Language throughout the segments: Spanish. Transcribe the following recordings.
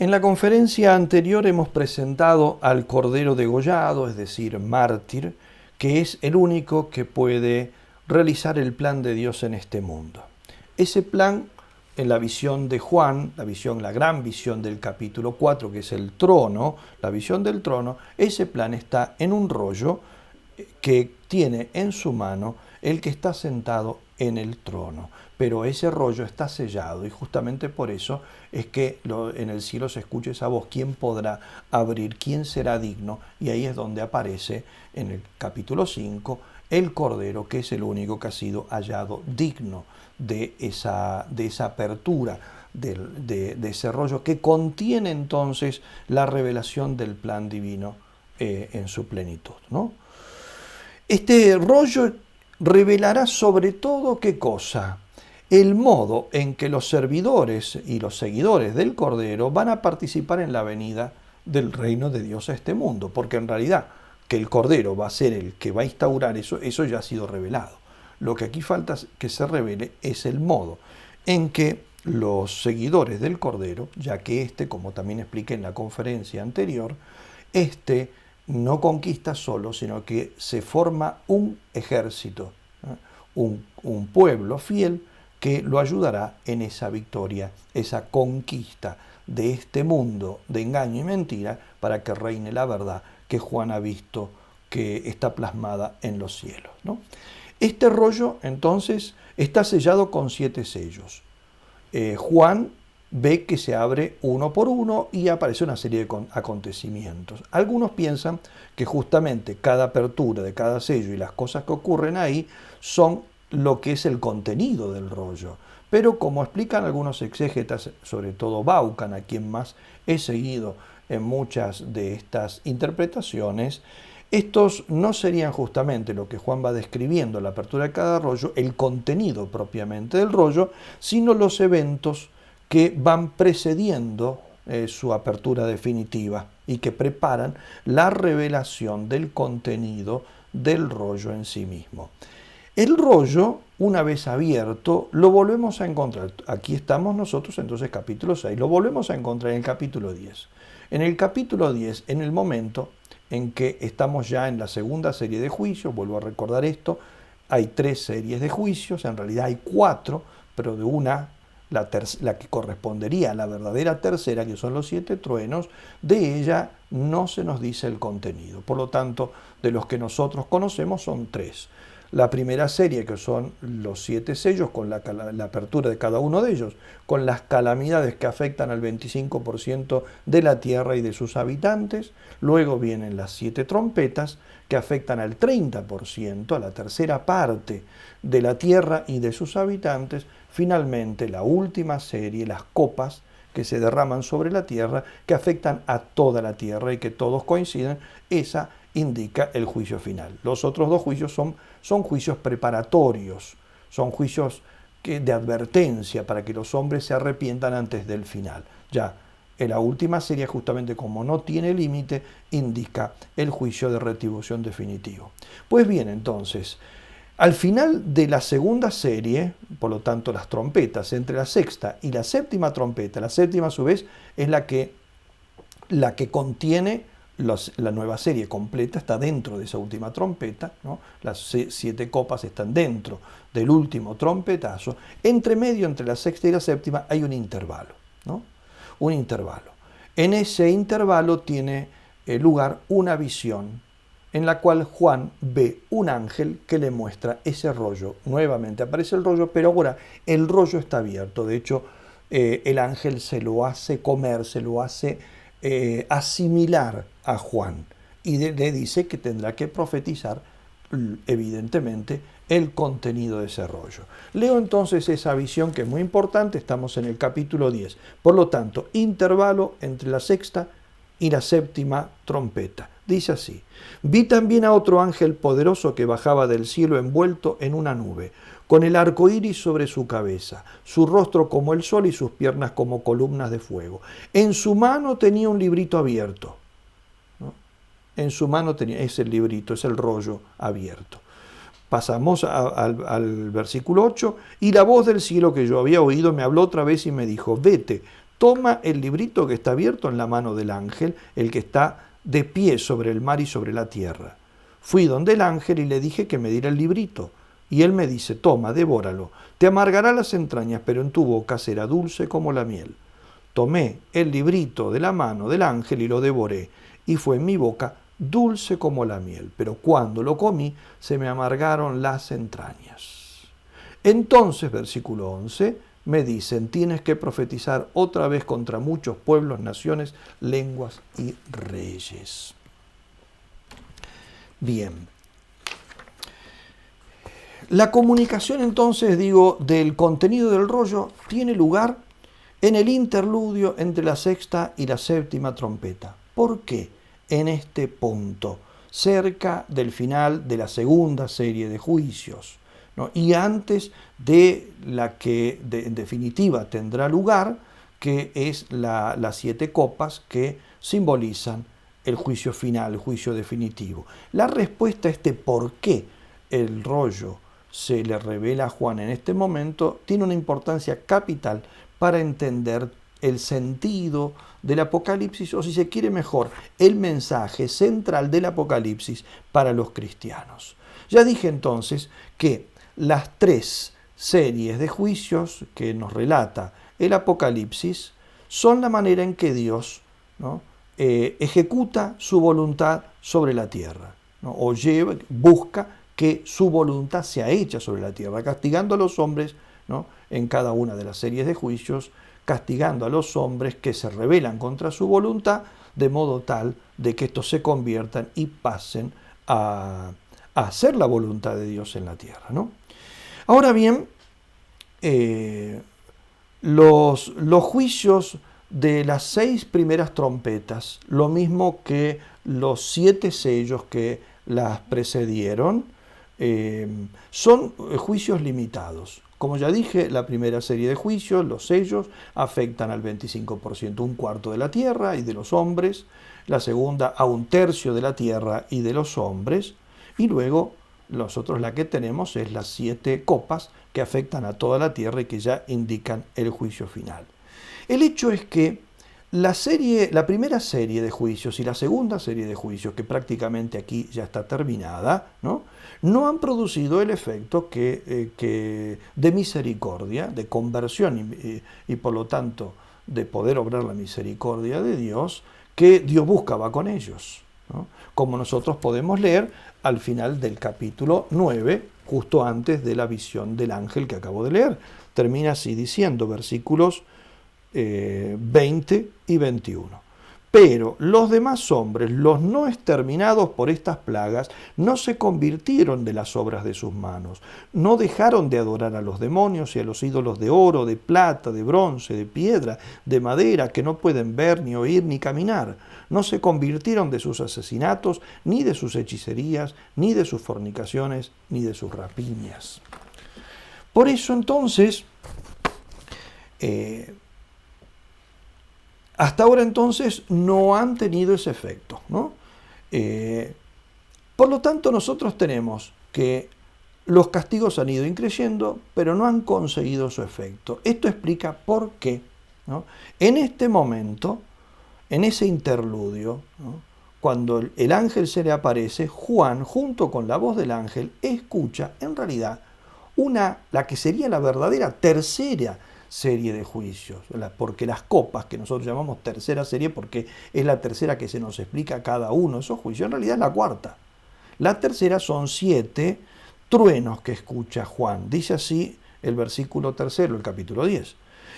En la conferencia anterior hemos presentado al Cordero degollado, es decir, mártir, que es el único que puede realizar el plan de Dios en este mundo. Ese plan, en la visión de Juan, la gran visión del capítulo 4, que es el trono, la visión del trono, ese plan está en un rollo que tiene en su mano el que está sentado en el trono. Pero ese rollo está sellado y justamente por eso es que en el cielo se escucha esa voz: ¿quién podrá abrir? ¿Quién será digno? Y ahí es donde aparece en el capítulo 5 el Cordero, que es el único que ha sido hallado digno de esa apertura, de ese rollo que contiene entonces la revelación del plan divino en su plenitud, ¿no? Este rollo revelará sobre todo ¿qué cosa? El modo en que los servidores y los seguidores del Cordero van a participar en la venida del reino de Dios a este mundo, porque en realidad que el Cordero va a ser el que va a instaurar eso ya ha sido revelado. Lo que aquí falta que se revele es el modo en que los seguidores del Cordero, ya que como también expliqué en la conferencia anterior, no conquista solo, sino que se forma un ejército, un pueblo fiel que lo ayudará en esa victoria, esa conquista de este mundo de engaño y mentira, para que reine la verdad que Juan ha visto que está plasmada en los cielos, ¿no? Este rollo entonces está sellado con 7 sellos. Juan ve que se abre uno por uno y aparece una serie de acontecimientos. Algunos piensan que justamente cada apertura de cada sello y las cosas que ocurren ahí son lo que es el contenido del rollo. Pero como explican algunos exégetas, sobre todo Baucan, a quien más he seguido en muchas de estas interpretaciones, estos no serían justamente lo que Juan va describiendo, la apertura de cada rollo, el contenido propiamente del rollo, sino los eventos que van precediendo su apertura definitiva y que preparan la revelación del contenido del rollo en sí mismo. El rollo, una vez abierto, lo volvemos a encontrar. Aquí estamos nosotros, entonces, capítulo 6. Lo volvemos a encontrar en el capítulo 10. En el capítulo 10, en el momento en que estamos ya en la segunda serie de juicios, vuelvo a recordar esto, hay 3 series de juicios, en realidad hay 4, pero de una, la que correspondería a la verdadera tercera, que son los 7 truenos, de ella no se nos dice el contenido. Por lo tanto, de los que nosotros conocemos son 3. La primera serie, que son los 7 sellos, con la apertura de cada uno de ellos, con las calamidades que afectan al 25% de la tierra y de sus habitantes. Luego vienen las 7 trompetas, que afectan al 30%, a la tercera parte de la tierra y de sus habitantes. Finalmente, la última serie, las copas, que se derraman sobre la tierra, que afectan a toda la tierra y que todos coinciden. Esa indica el juicio final. Los otros 2 juicios son juicios preparatorios, son juicios de advertencia para que los hombres se arrepientan antes del final. Ya en la última serie, justamente como no tiene límite, indica el juicio de retribución definitivo. Pues bien, entonces, al final de la segunda serie, por lo tanto las trompetas, entre la sexta y la séptima trompeta, la séptima a su vez es la que contiene la nueva serie completa, está dentro de esa última trompeta, ¿no? Las 7 copas están dentro del último trompetazo. Entre medio, entre la sexta y la séptima, hay un intervalo, ¿no? Un intervalo. En ese intervalo tiene lugar una visión en la cual Juan ve un ángel que le muestra ese rollo. Nuevamente aparece el rollo, pero ahora el rollo está abierto. De hecho, el ángel se lo hace comer, se lo hace asimilar a Juan y le dice que tendrá que profetizar evidentemente el contenido de ese rollo. Leo entonces esa visión, que es muy importante. Estamos en el capítulo 10. Por lo tanto, intervalo entre la sexta y la séptima trompeta. Dice así: vi también a otro ángel poderoso que bajaba del cielo envuelto en una nube, con el arco iris sobre su cabeza, su rostro como el sol y sus piernas como columnas de fuego. En su mano tenía un librito abierto, ¿no? En su mano tenía ese librito, es el rollo abierto. Pasamos al versículo 8. Y la voz del cielo que yo había oído me habló otra vez y me dijo: vete, toma el librito que está abierto en la mano del ángel, el que está de pie sobre el mar y sobre la tierra. Fui donde el ángel y le dije que me diera el librito. Y él me dice, toma, devóralo, te amargará las entrañas, pero en tu boca será dulce como la miel. Tomé el librito de la mano del ángel y lo devoré, y fue en mi boca dulce como la miel, pero cuando lo comí se me amargaron las entrañas. Entonces, versículo 11, me dicen, tienes que profetizar otra vez contra muchos pueblos, naciones, lenguas y reyes. Bien. La comunicación entonces, del contenido del rollo tiene lugar en el interludio entre la sexta y la séptima trompeta. ¿Por qué en este punto, cerca del final de la segunda serie de juicios, ¿no? Y antes de la que en definitiva tendrá lugar, que es las 7 copas que simbolizan el juicio final, el juicio definitivo? La respuesta a este por qué el rollo se le revela a Juan en este momento tiene una importancia capital para entender el sentido del Apocalipsis, o si se quiere mejor, el mensaje central del Apocalipsis para los cristianos. Ya dije entonces que las 3 series de juicios que nos relata el Apocalipsis son la manera en que Dios, ¿no?, ejecuta su voluntad sobre la tierra, ¿no?, o busca que su voluntad sea hecha sobre la tierra, castigando a los hombres, ¿no?, en cada una de las series de juicios, castigando a los hombres que se rebelan contra su voluntad, de modo tal de que estos se conviertan y pasen a hacer la voluntad de Dios en la tierra, ¿no? Ahora bien, los juicios de las 6 primeras trompetas, lo mismo que los 7 sellos que las precedieron, son juicios limitados. Como ya dije, la primera serie de juicios, los sellos, afectan al 25%, 1/4 de la tierra y de los hombres, la segunda a 1/3 de la tierra y de los hombres, y luego nosotros la que tenemos es las 7 copas que afectan a toda la tierra y que ya indican el juicio final. El hecho es que la primera serie de juicios y la segunda serie de juicios, que prácticamente aquí ya está terminada, no han producido el efecto que de misericordia, de conversión y por lo tanto de poder obrar la misericordia de Dios, que Dios buscaba con ellos, ¿no? Como nosotros podemos leer al final del capítulo 9, justo antes de la visión del ángel que acabo de leer. Termina así diciendo, versículos 20 y 21. Pero los demás hombres, los no exterminados por estas plagas, no se convirtieron de las obras de sus manos, no dejaron de adorar a los demonios y a los ídolos de oro, de plata, de bronce, de piedra, de madera, que no pueden ver, ni oír, ni caminar. No se convirtieron de sus asesinatos, ni de sus hechicerías, ni de sus fornicaciones, ni de sus rapiñas. Por eso entonces, hasta ahora entonces no han tenido ese efecto, ¿no? Por lo tanto, nosotros tenemos que los castigos han ido increyendo, pero no han conseguido su efecto. Esto explica por qué, ¿no? En este momento, en ese interludio, ¿no?, cuando el ángel se le aparece, Juan, junto con la voz del ángel, escucha en realidad la que sería la verdadera tercera serie de juicios, porque las copas, que nosotros llamamos tercera serie porque es la tercera que se nos explica cada uno de esos juicios, en realidad es la cuarta. La tercera son 7 truenos que escucha Juan. Dice así el versículo 3, el capítulo 10.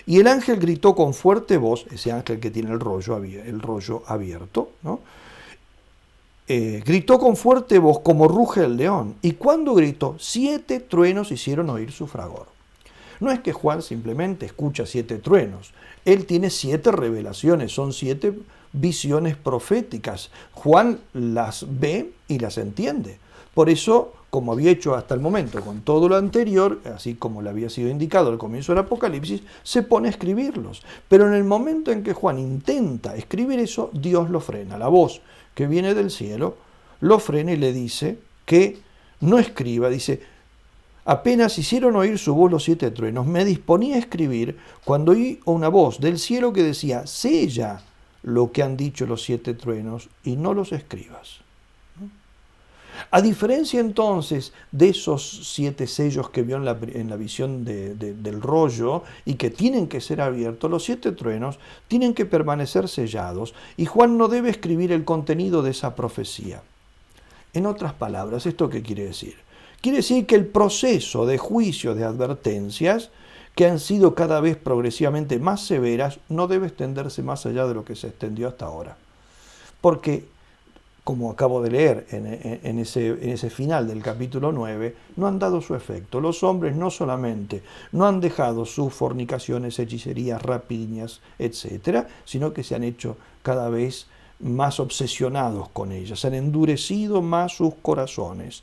Y el ángel gritó con fuerte voz, ese ángel que tiene el rollo abierto, ¿no?, gritó con fuerte voz como ruge el león. Y cuando gritó, 7 truenos hicieron oír su fragor. No es que Juan simplemente escucha 7 truenos, él tiene 7 revelaciones, son 7 visiones proféticas. Juan las ve y las entiende. Por eso, como había hecho hasta el momento con todo lo anterior, así como le había sido indicado al comienzo del Apocalipsis, se pone a escribirlos. Pero en el momento en que Juan intenta escribir eso, Dios lo frena. La voz que viene del cielo lo frena y le dice que no escriba, dice, Apenas hicieron oír su voz los 7 truenos, me disponía a escribir cuando oí una voz del cielo que decía, sella lo que han dicho los 7 truenos y no los escribas. A diferencia entonces de esos 7 sellos que vio en la visión del rollo y que tienen que ser abiertos, los 7 truenos tienen que permanecer sellados y Juan no debe escribir el contenido de esa profecía. En otras palabras, ¿esto qué quiere decir? Quiere decir que el proceso de juicio de advertencias, que han sido cada vez progresivamente más severas, no debe extenderse más allá de lo que se extendió hasta ahora. Porque, como acabo de leer en ese final del capítulo 9, no han dado su efecto. Los hombres no solamente no han dejado sus fornicaciones, hechicerías, rapiñas, etc., sino que se han hecho cada vez más obsesionados con ellas, se han endurecido más sus corazones.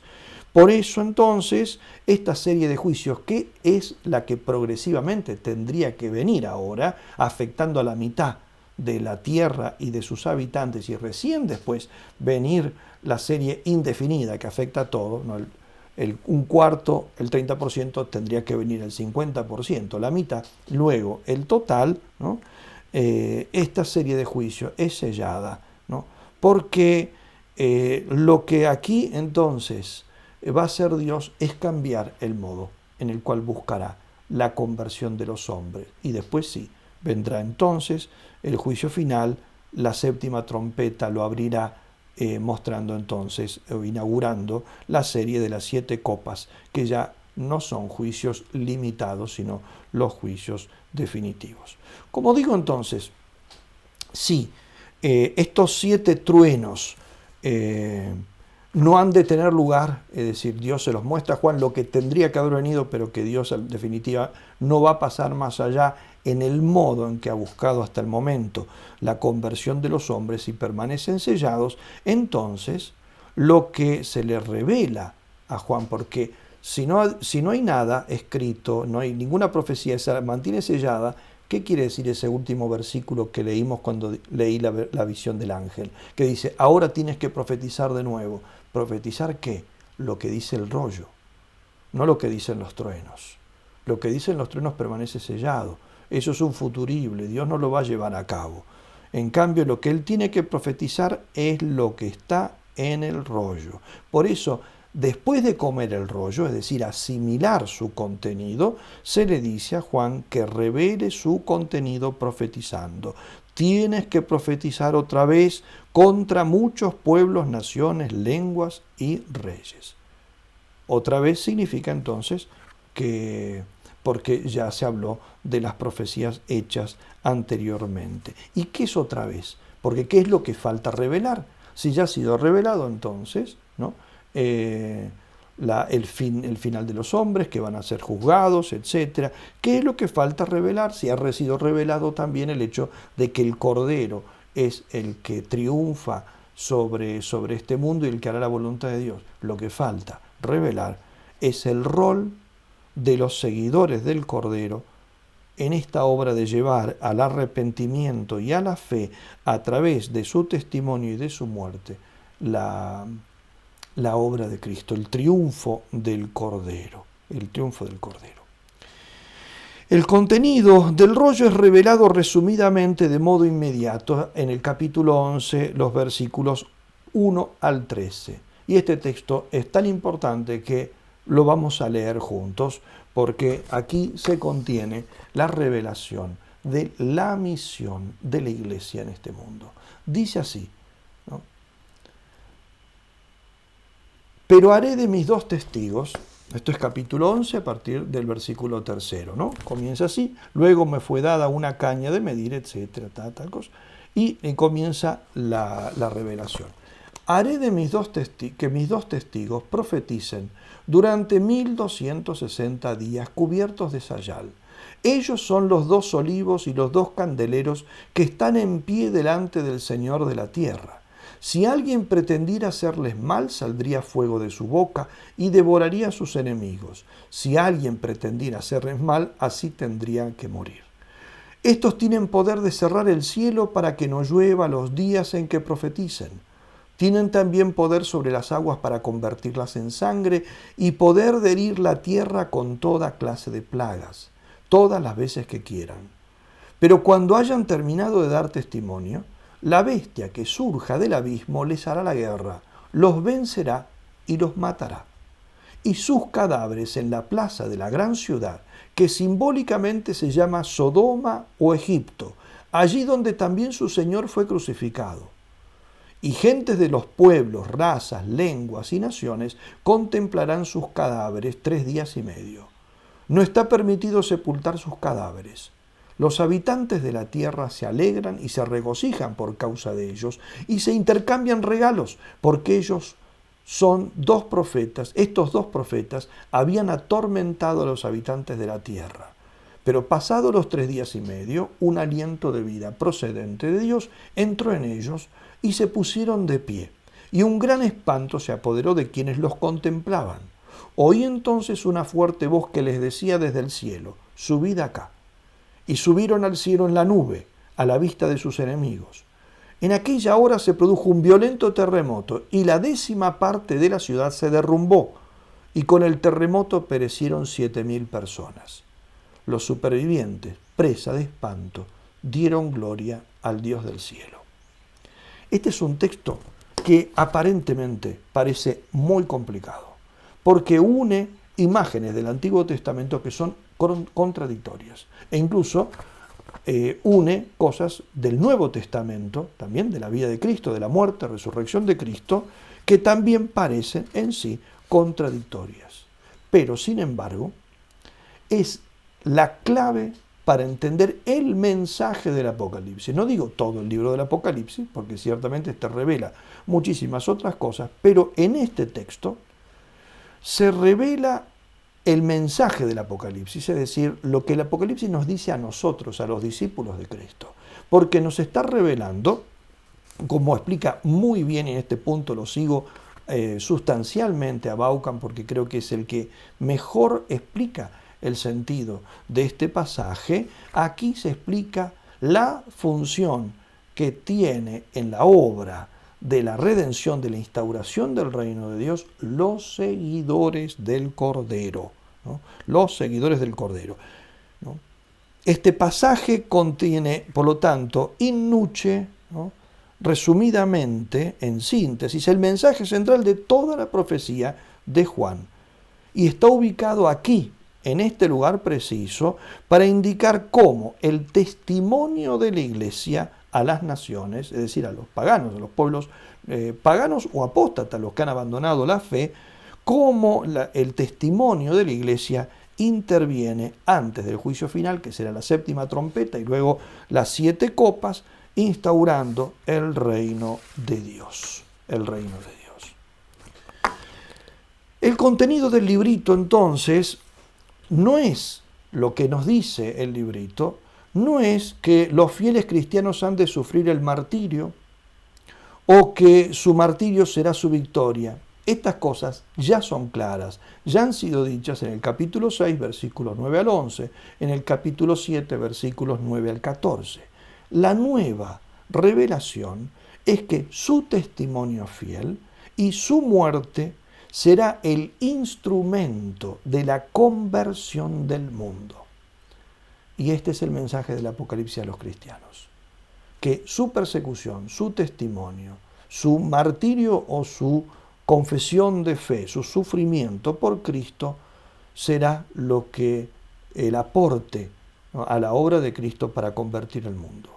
Por eso entonces esta serie de juicios, que es la que progresivamente tendría que venir ahora, afectando a la mitad de la tierra y de sus habitantes, y recién después venir la serie indefinida que afecta a todo, ¿no? Un cuarto, el 30%, tendría que venir el 50%, la mitad, luego el total, ¿no? Esta serie de juicios es sellada, ¿no? Porque lo que aquí entonces va a hacer Dios es cambiar el modo en el cual buscará la conversión de los hombres. Y después sí, vendrá entonces el juicio final, la 7ª trompeta lo abrirá, mostrando entonces, o inaugurando la serie de las 7 copas, que ya no son juicios limitados, sino los juicios definitivos. Como digo entonces, sí, estos 7 truenos no han de tener lugar, es decir, Dios se los muestra a Juan lo que tendría que haber venido, pero que Dios en definitiva no va a pasar más allá en el modo en que ha buscado hasta el momento la conversión de los hombres y permanecen sellados. Entonces lo que se le revela a Juan, porque si no hay nada escrito, no hay ninguna profecía, se mantiene sellada. ¿Qué quiere decir ese último versículo que leímos cuando leí la visión del ángel? Que dice, ahora tienes que profetizar de nuevo. ¿Profetizar qué? Lo que dice el rollo, no lo que dicen los truenos. Lo que dicen los truenos permanece sellado. Eso es un futurible, Dios no lo va a llevar a cabo. En cambio, lo que él tiene que profetizar es lo que está en el rollo. Por eso, después de comer el rollo, es decir, asimilar su contenido, se le dice a Juan que revele su contenido profetizando. Tienes que profetizar otra vez contra muchos pueblos, naciones, lenguas y reyes. Otra vez significa entonces que, porque ya se habló de las profecías hechas anteriormente. ¿Y qué es otra vez? Porque ¿qué es lo que falta revelar? Si ya ha sido revelado entonces, ¿no? El final de los hombres que van a ser juzgados, etc. ¿Qué es lo que falta revelar? Si ha sido revelado también el hecho de que el Cordero es el que triunfa sobre este mundo y el que hará la voluntad de Dios. Lo que falta revelar es el rol de los seguidores del Cordero en esta obra de llevar al arrepentimiento y a la fe a través de su testimonio y de su muerte la obra de Cristo, el triunfo del Cordero, el triunfo del Cordero. El contenido del rollo es revelado resumidamente de modo inmediato en el capítulo 11, los versículos 1 al 13. Y este texto es tan importante que lo vamos a leer juntos, porque aquí se contiene la revelación de la misión de la Iglesia en este mundo. Dice así, ¿no? Pero haré de mis 2 testigos, esto es capítulo 11 a partir del versículo 3, ¿no? Comienza así, luego me fue dada una caña de medir, etcétera, tal cosa, y comienza la revelación. Haré de que mis 2 testigos profeticen durante 1260 días cubiertos de sayal. Ellos son los 2 olivos y los 2 candeleros que están en pie delante del Señor de la tierra. Si alguien pretendiera hacerles mal, saldría fuego de su boca y devoraría a sus enemigos. Si alguien pretendiera hacerles mal, así tendrían que morir. Estos tienen poder de cerrar el cielo para que no llueva los días en que profeticen. Tienen también poder sobre las aguas para convertirlas en sangre y poder de herir la tierra con toda clase de plagas, todas las veces que quieran. Pero cuando hayan terminado de dar testimonio, la bestia que surja del abismo les hará la guerra, los vencerá y los matará. Y sus cadáveres en la plaza de la gran ciudad, que simbólicamente se llama Sodoma o Egipto, allí donde también su Señor fue crucificado. Y gentes de los pueblos, razas, lenguas y naciones contemplarán sus cadáveres 3 días y medio. No está permitido sepultar sus cadáveres. Los habitantes de la tierra se alegran y se regocijan por causa de ellos y se intercambian regalos, porque ellos son 2 profetas. Estos 2 profetas habían atormentado a los habitantes de la tierra. Pero pasados los 3 días y medio, un aliento de vida procedente de Dios entró en ellos y se pusieron de pie. Y un gran espanto se apoderó de quienes los contemplaban. Oí entonces una fuerte voz que les decía desde el cielo: subid acá. Y subieron al cielo en la nube, a la vista de sus enemigos. En aquella hora se produjo un violento terremoto y la 10ª parte de la ciudad se derrumbó, y con el terremoto perecieron 7.000 personas. Los supervivientes, presa de espanto, dieron gloria al Dios del cielo. Este es un texto que aparentemente parece muy complicado, porque une imágenes del Antiguo Testamento que son contradictorias, e incluso une cosas del Nuevo Testamento, también de la vida de Cristo, de la muerte, resurrección de Cristo, que también parecen en sí contradictorias. Pero, sin embargo, es la clave para entender el mensaje del Apocalipsis. No digo todo el libro del Apocalipsis, porque ciertamente te revela muchísimas otras cosas, pero en este texto se revela el mensaje del Apocalipsis, es decir, lo que el Apocalipsis nos dice a nosotros, a los discípulos de Cristo, porque nos está revelando, como explica muy bien, y en este punto lo sigo sustancialmente a Vaughan, porque creo que es el que mejor explica el sentido de este pasaje. Aquí se explica la función que tiene en la obra de la redención, de la instauración del reino de Dios, los seguidores del Cordero, ¿no? Los seguidores del Cordero, ¿no? Este pasaje contiene, por lo tanto, in nuce, ¿no?, resumidamente, en síntesis, el mensaje central de toda la profecía de Juan. Y está ubicado aquí, en este lugar preciso, para indicar cómo el testimonio de la Iglesia a las naciones, es decir, a los paganos, a los pueblos paganos o apóstatas, los que han abandonado la fe, cómo el testimonio de la Iglesia interviene antes del juicio final, que será la 7ª trompeta y luego las 7 copas, instaurando el reino de Dios. El reino de Dios. El contenido del librito, entonces, no es lo que nos dice el librito, no es que los fieles cristianos han de sufrir el martirio o que su martirio será su victoria. Estas cosas ya son claras, ya han sido dichas en el capítulo 6, versículos 9 al 11, en el capítulo 7, versículos 9 al 14. La nueva revelación es que su testimonio fiel y su muerte será el instrumento de la conversión del mundo. Y este es el mensaje del Apocalipsis a los cristianos, que su persecución, su testimonio, su martirio o su confesión de fe, su sufrimiento por Cristo, será lo que el aporte, ¿no?, a la obra de Cristo para convertir el mundo.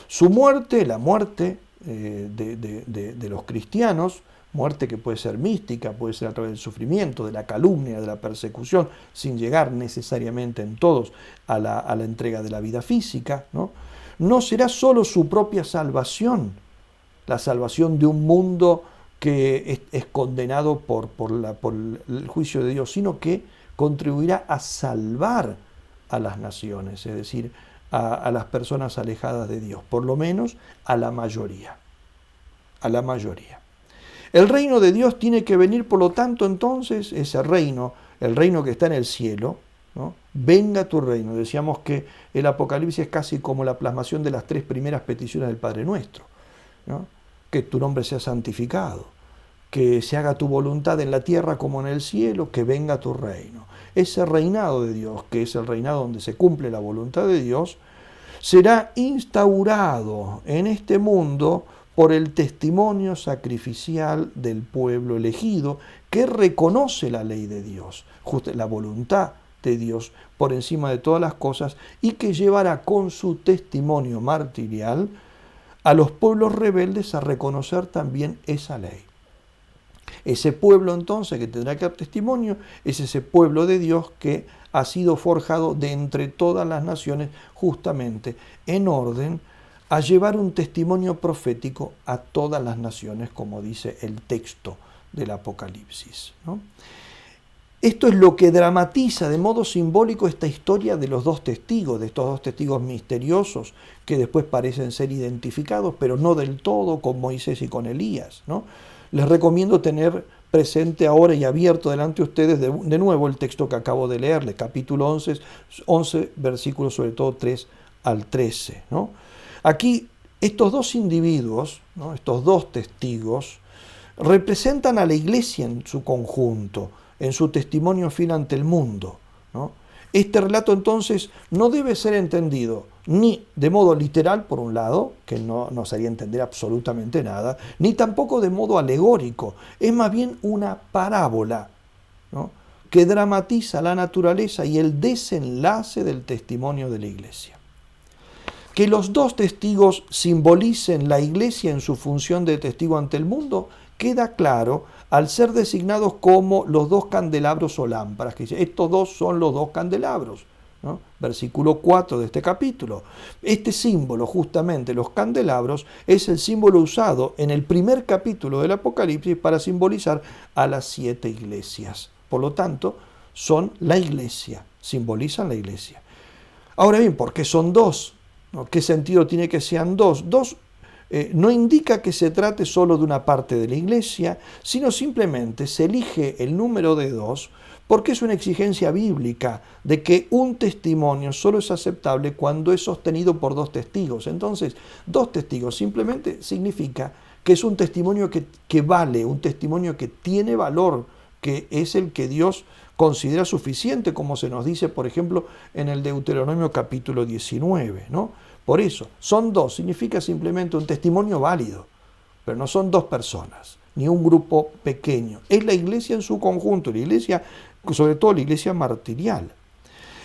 Su muerte, la muerte de los cristianos, muerte que puede ser mística, puede ser a través del sufrimiento, de la calumnia, de la persecución, sin llegar necesariamente en todos a la entrega de la vida física, ¿no? No será solo su propia salvación, la salvación de un mundo que es condenado por el juicio de Dios, sino que contribuirá a salvar a las naciones, es decir, a las personas alejadas de Dios, por lo menos a la mayoría. A la mayoría. El reino de Dios tiene que venir, por lo tanto, entonces, ese reino, el reino que está en el cielo, ¿no? Venga tu reino. Decíamos que el Apocalipsis es casi como la plasmación de las 3 primeras peticiones del Padre Nuestro, ¿no? que tu nombre sea santificado, que se haga tu voluntad en la tierra como en el cielo, que venga tu reino. Ese reinado de Dios, que es el reinado donde se cumple la voluntad de Dios, será instaurado en este mundo por el testimonio sacrificial del pueblo elegido que reconoce la ley de Dios, la voluntad de Dios por encima de todas las cosas, y que llevará con su testimonio martirial a los pueblos rebeldes a reconocer también esa ley. Ese pueblo entonces que tendrá que dar testimonio es ese pueblo de Dios que ha sido forjado de entre todas las naciones justamente en orden a llevar un testimonio profético a todas las naciones, como dice el texto del Apocalipsis, ¿no? Esto es lo que dramatiza de modo simbólico esta historia de los dos testigos, de estos dos testigos misteriosos que después parecen ser identificados, pero no del todo, con Moisés y con Elías, ¿no? Les recomiendo tener presente ahora y abierto delante de ustedes de nuevo el texto que acabo de leerles, capítulo 11 versículos sobre todo 3 al 13, ¿no? Aquí estos dos individuos, ¿no?, estos dos testigos, representan a la iglesia en su conjunto, en su testimonio fiel ante el mundo, ¿no? Este relato entonces no debe ser entendido ni de modo literal, por un lado, que no nos haría entender absolutamente nada, ni tampoco de modo alegórico. Es más bien una parábola, ¿no?, que dramatiza la naturaleza y el desenlace del testimonio de la iglesia. Que los dos testigos simbolicen la iglesia en su función de testigo ante el mundo queda claro al ser designados como los dos candelabros o lámparas, que dice, estos dos son los dos candelabros, ¿no? Versículo 4 de este capítulo. Este símbolo, justamente los candelabros, es el símbolo usado en el primer capítulo del Apocalipsis para simbolizar a las 7 iglesias. Por lo tanto, son la iglesia, simbolizan la iglesia. Ahora bien, ¿por qué son dos? ¿No? ¿Qué sentido tiene que sean dos? Dos no indica que se trate solo de una parte de la iglesia, sino simplemente se elige el número de dos porque es una exigencia bíblica de que un testimonio solo es aceptable cuando es sostenido por dos testigos. Entonces, dos testigos simplemente significa que es un testimonio que vale, un testimonio que tiene valor, que es el que Dios considera suficiente, como se nos dice, por ejemplo, en el Deuteronomio capítulo 19, ¿no? Por eso, son dos, significa simplemente un testimonio válido, pero no son dos personas, ni un grupo pequeño. Es la iglesia en su conjunto, la iglesia, sobre todo la iglesia martirial.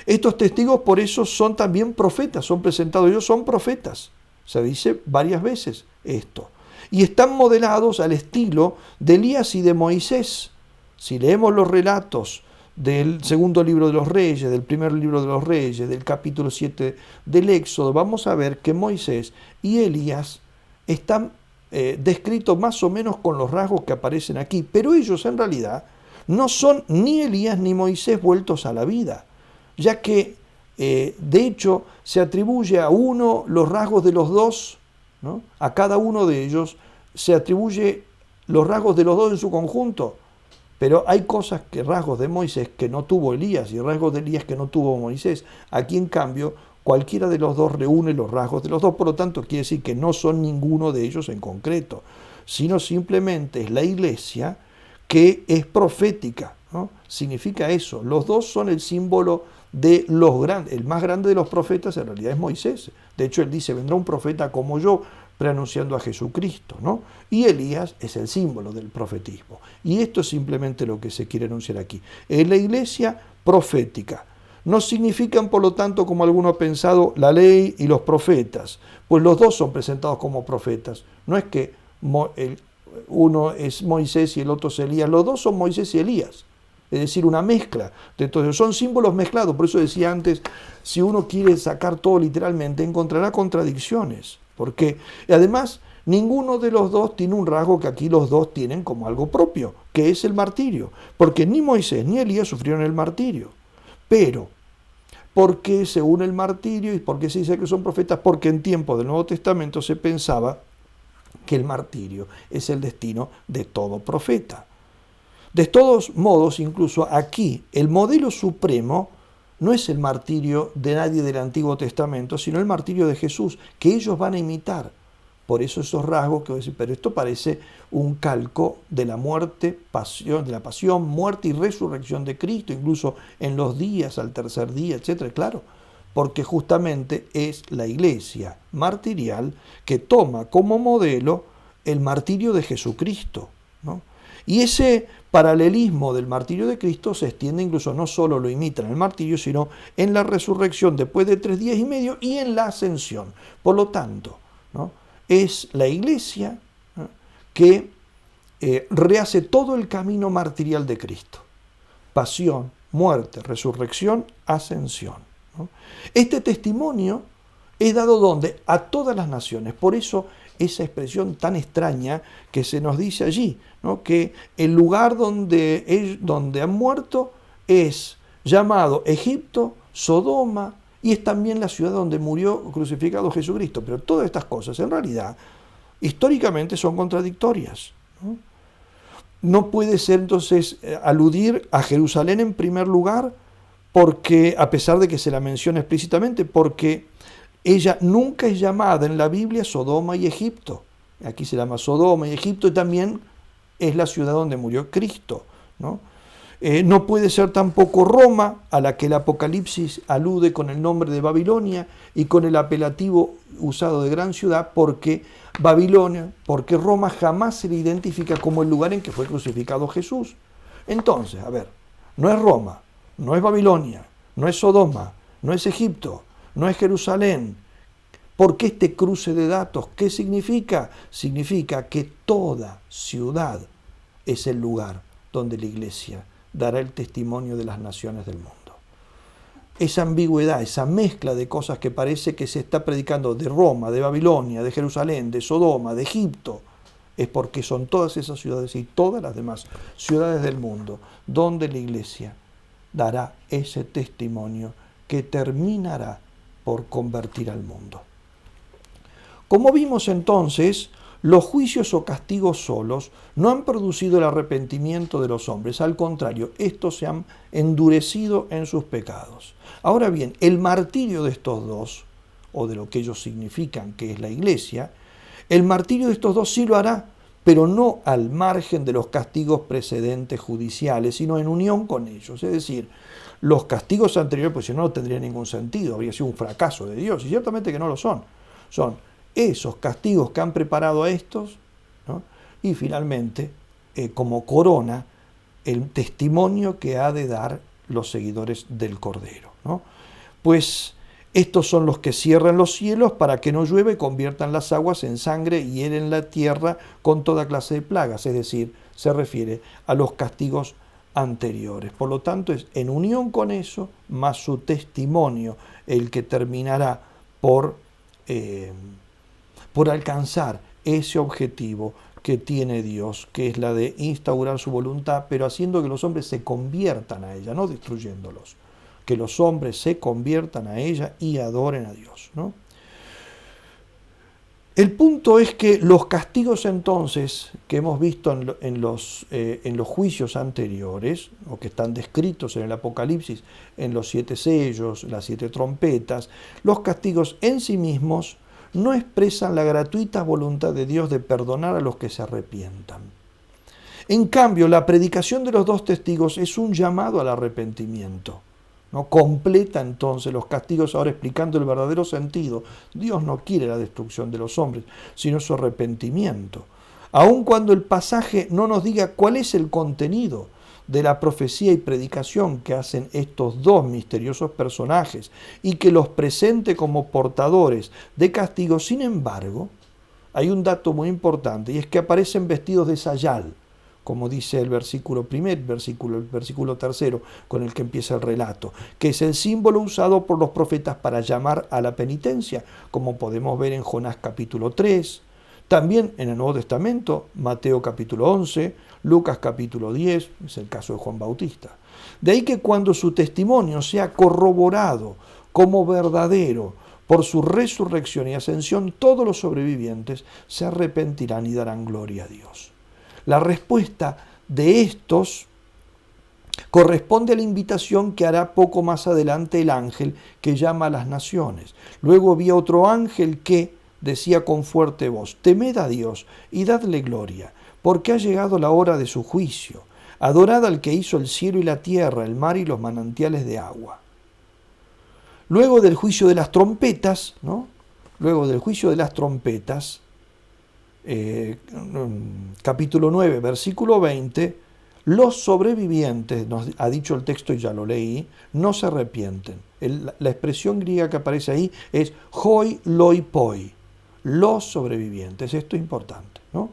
Estos testigos por eso son también profetas, son presentados, ellos son profetas. Se dice varias veces esto. Y están modelados al estilo de Elías y de Moisés. Si leemos los relatos del segundo libro de los Reyes, del primer libro de los Reyes, del capítulo 7 del Éxodo, vamos a ver que Moisés y Elías están descritos más o menos con los rasgos que aparecen aquí, pero ellos en realidad no son ni Elías ni Moisés vueltos a la vida, ya que de hecho se atribuye a uno los rasgos de los dos, ¿no? A cada uno de ellos se atribuye los rasgos de los dos en su conjunto. Pero hay cosas, rasgos de Moisés que no tuvo Elías y rasgos de Elías que no tuvo Moisés. Aquí, en cambio, cualquiera de los dos reúne los rasgos de los dos, por lo tanto, quiere decir que no son ninguno de ellos en concreto, sino simplemente es la iglesia que es profética, ¿no? Significa eso. Los dos son el símbolo de los grandes. El más grande de los profetas en realidad es Moisés. De hecho, él dice, vendrá un profeta como yo, preanunciando a Jesucristo, ¿no? Y Elías es el símbolo del profetismo. Y esto es simplemente lo que se quiere anunciar aquí. Es la iglesia profética. No significan, por lo tanto, como alguno ha pensado, la ley y los profetas, pues los dos son presentados como profetas. No es que uno es Moisés y el otro es Elías, los dos son Moisés y Elías. Es decir, una mezcla. Entonces, son símbolos mezclados. Por eso decía antes, si uno quiere sacar todo literalmente, encontrará contradicciones. Porque además ninguno de los dos tiene un rasgo que aquí los dos tienen como algo propio, que es el martirio. Porque ni Moisés ni Elías sufrieron el martirio. Pero, ¿por qué se une el martirio y por qué se dice que son profetas? Porque en tiempos del Nuevo Testamento se pensaba que el martirio es el destino de todo profeta. De todos modos, incluso aquí, el modelo supremo no es el martirio de nadie del Antiguo Testamento, sino el martirio de Jesús, que ellos van a imitar. Por eso esos rasgos que voy a decir, pero esto parece un calco de la muerte, pasión, de la pasión, muerte y resurrección de Cristo, incluso en los días, al tercer día, etcétera. Claro, porque justamente es la iglesia martirial que toma como modelo el martirio de Jesucristo, ¿no? Y ese paralelismo del martirio de Cristo se extiende incluso, no solo lo imitan en el martirio, sino en la resurrección después de 3 días y medio y en la ascensión. Por lo tanto, ¿no?, es la iglesia, ¿no?, que rehace todo el camino martirial de Cristo. Pasión, muerte, resurrección, ascensión, ¿no? Este testimonio es dado ¿dónde? A todas las naciones. Por eso esa expresión tan extraña que se nos dice allí, ¿no?, que el lugar donde han muerto es llamado Egipto, Sodoma, y es también la ciudad donde murió crucificado Jesucristo. Pero todas estas cosas, en realidad, históricamente son contradictorias, ¿no? No puede ser entonces aludir a Jerusalén en primer lugar, porque, a pesar de que se la menciona explícitamente, porque ella nunca es llamada en la Biblia Sodoma y Egipto. Aquí se llama Sodoma y Egipto, y también es la ciudad donde murió Cristo, ¿no? No puede ser tampoco Roma, a la que el Apocalipsis alude con el nombre de Babilonia y con el apelativo usado de gran ciudad, porque Roma jamás se le identifica como el lugar en que fue crucificado Jesús. Entonces, a ver, no es Roma, no es Babilonia, no es Sodoma, no es Egipto, no es Jerusalén. ¿Por qué este cruce de datos? ¿Qué significa? Significa que toda ciudad es el lugar donde la iglesia dará el testimonio de las naciones del mundo. Esa ambigüedad, esa mezcla de cosas que parece que se está predicando de Roma, de Babilonia, de Jerusalén, de Sodoma, de Egipto, es porque son todas esas ciudades y todas las demás ciudades del mundo donde la iglesia dará ese testimonio que terminará por convertir al mundo. Como vimos entonces, los juicios o castigos solos no han producido el arrepentimiento de los hombres, al contrario, estos se han endurecido en sus pecados. Ahora bien, el martirio de estos dos, o de lo que ellos significan, que es la iglesia, el martirio de estos dos sí lo hará, pero no al margen de los castigos precedentes judiciales, sino en unión con ellos. Es decir, los castigos anteriores, pues si no, no tendría ningún sentido, habría sido un fracaso de Dios, y ciertamente que no lo son. Son esos castigos que han preparado a estos, ¿no?, y finalmente, como corona, el testimonio que ha de dar los seguidores del Cordero, ¿no? Pues estos son los que cierran los cielos para que no llueve, conviertan las aguas en sangre y hieren la tierra con toda clase de plagas, es decir, se refiere a los castigos anteriores. Por lo tanto, es en unión con eso, más su testimonio, el que terminará por alcanzar ese objetivo que tiene Dios, que es la de instaurar su voluntad, pero haciendo que los hombres se conviertan a ella, no destruyéndolos, que los hombres se conviertan a ella y adoren a Dios, ¿no? El punto es que los castigos entonces que hemos visto en los juicios anteriores, o que están descritos en el Apocalipsis, en los 7 sellos, las 7 trompetas, los castigos en sí mismos no expresan la gratuita voluntad de Dios de perdonar a los que se arrepientan. En cambio, la predicación de los 2 testigos es un llamado al arrepentimiento, ¿no? Completa entonces los castigos, ahora explicando el verdadero sentido. Dios no quiere la destrucción de los hombres, sino su arrepentimiento. Aun cuando el pasaje no nos diga cuál es el contenido de la profecía y predicación que hacen estos 2 misteriosos personajes y que los presente como portadores de castigo, sin embargo, hay un dato muy importante, y es que aparecen vestidos de sayal, como dice el versículo 1, el versículo 3, con el que empieza el relato, que es el símbolo usado por los profetas para llamar a la penitencia, como podemos ver en Jonás capítulo 3, también en el Nuevo Testamento, Mateo capítulo 11, Lucas capítulo 10, es el caso de Juan Bautista. De ahí que cuando su testimonio sea corroborado como verdadero por su resurrección y ascensión, todos los sobrevivientes se arrepentirán y darán gloria a Dios. La respuesta de estos corresponde a la invitación que hará poco más adelante el ángel que llama a las naciones. Luego vi otro ángel que, decía con fuerte voz: temed a Dios y dadle gloria, porque ha llegado la hora de su juicio. Adorad al que hizo el cielo y la tierra, el mar y los manantiales de agua. Luego del juicio de las trompetas, ¿no? Luego del juicio de las trompetas, capítulo 9, versículo 20, los sobrevivientes, nos ha dicho el texto y ya lo leí, no se arrepienten. La expresión griega que aparece ahí es hoi loi poi, los sobrevivientes. Esto es importante, ¿no?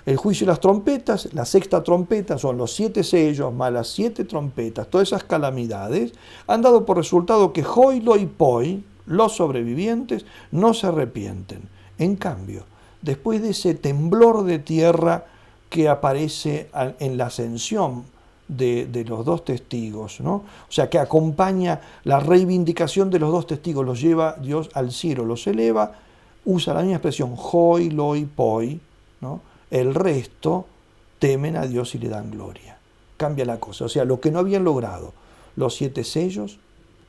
El juicio de las trompetas, la sexta trompeta, son los 7 sellos más las 7 trompetas, todas esas calamidades han dado por resultado que hoi loi poi, los sobrevivientes, no se arrepienten. En cambio, después de ese temblor de tierra que aparece en la ascensión de los 2 testigos, ¿no? O sea, que acompaña la reivindicación de los 2 testigos, los lleva Dios al cielo, los eleva, usa la misma expresión, hoi loi poi, ¿no? El resto temen a Dios y le dan gloria. Cambia la cosa. O sea, lo que no habían logrado los 7 sellos,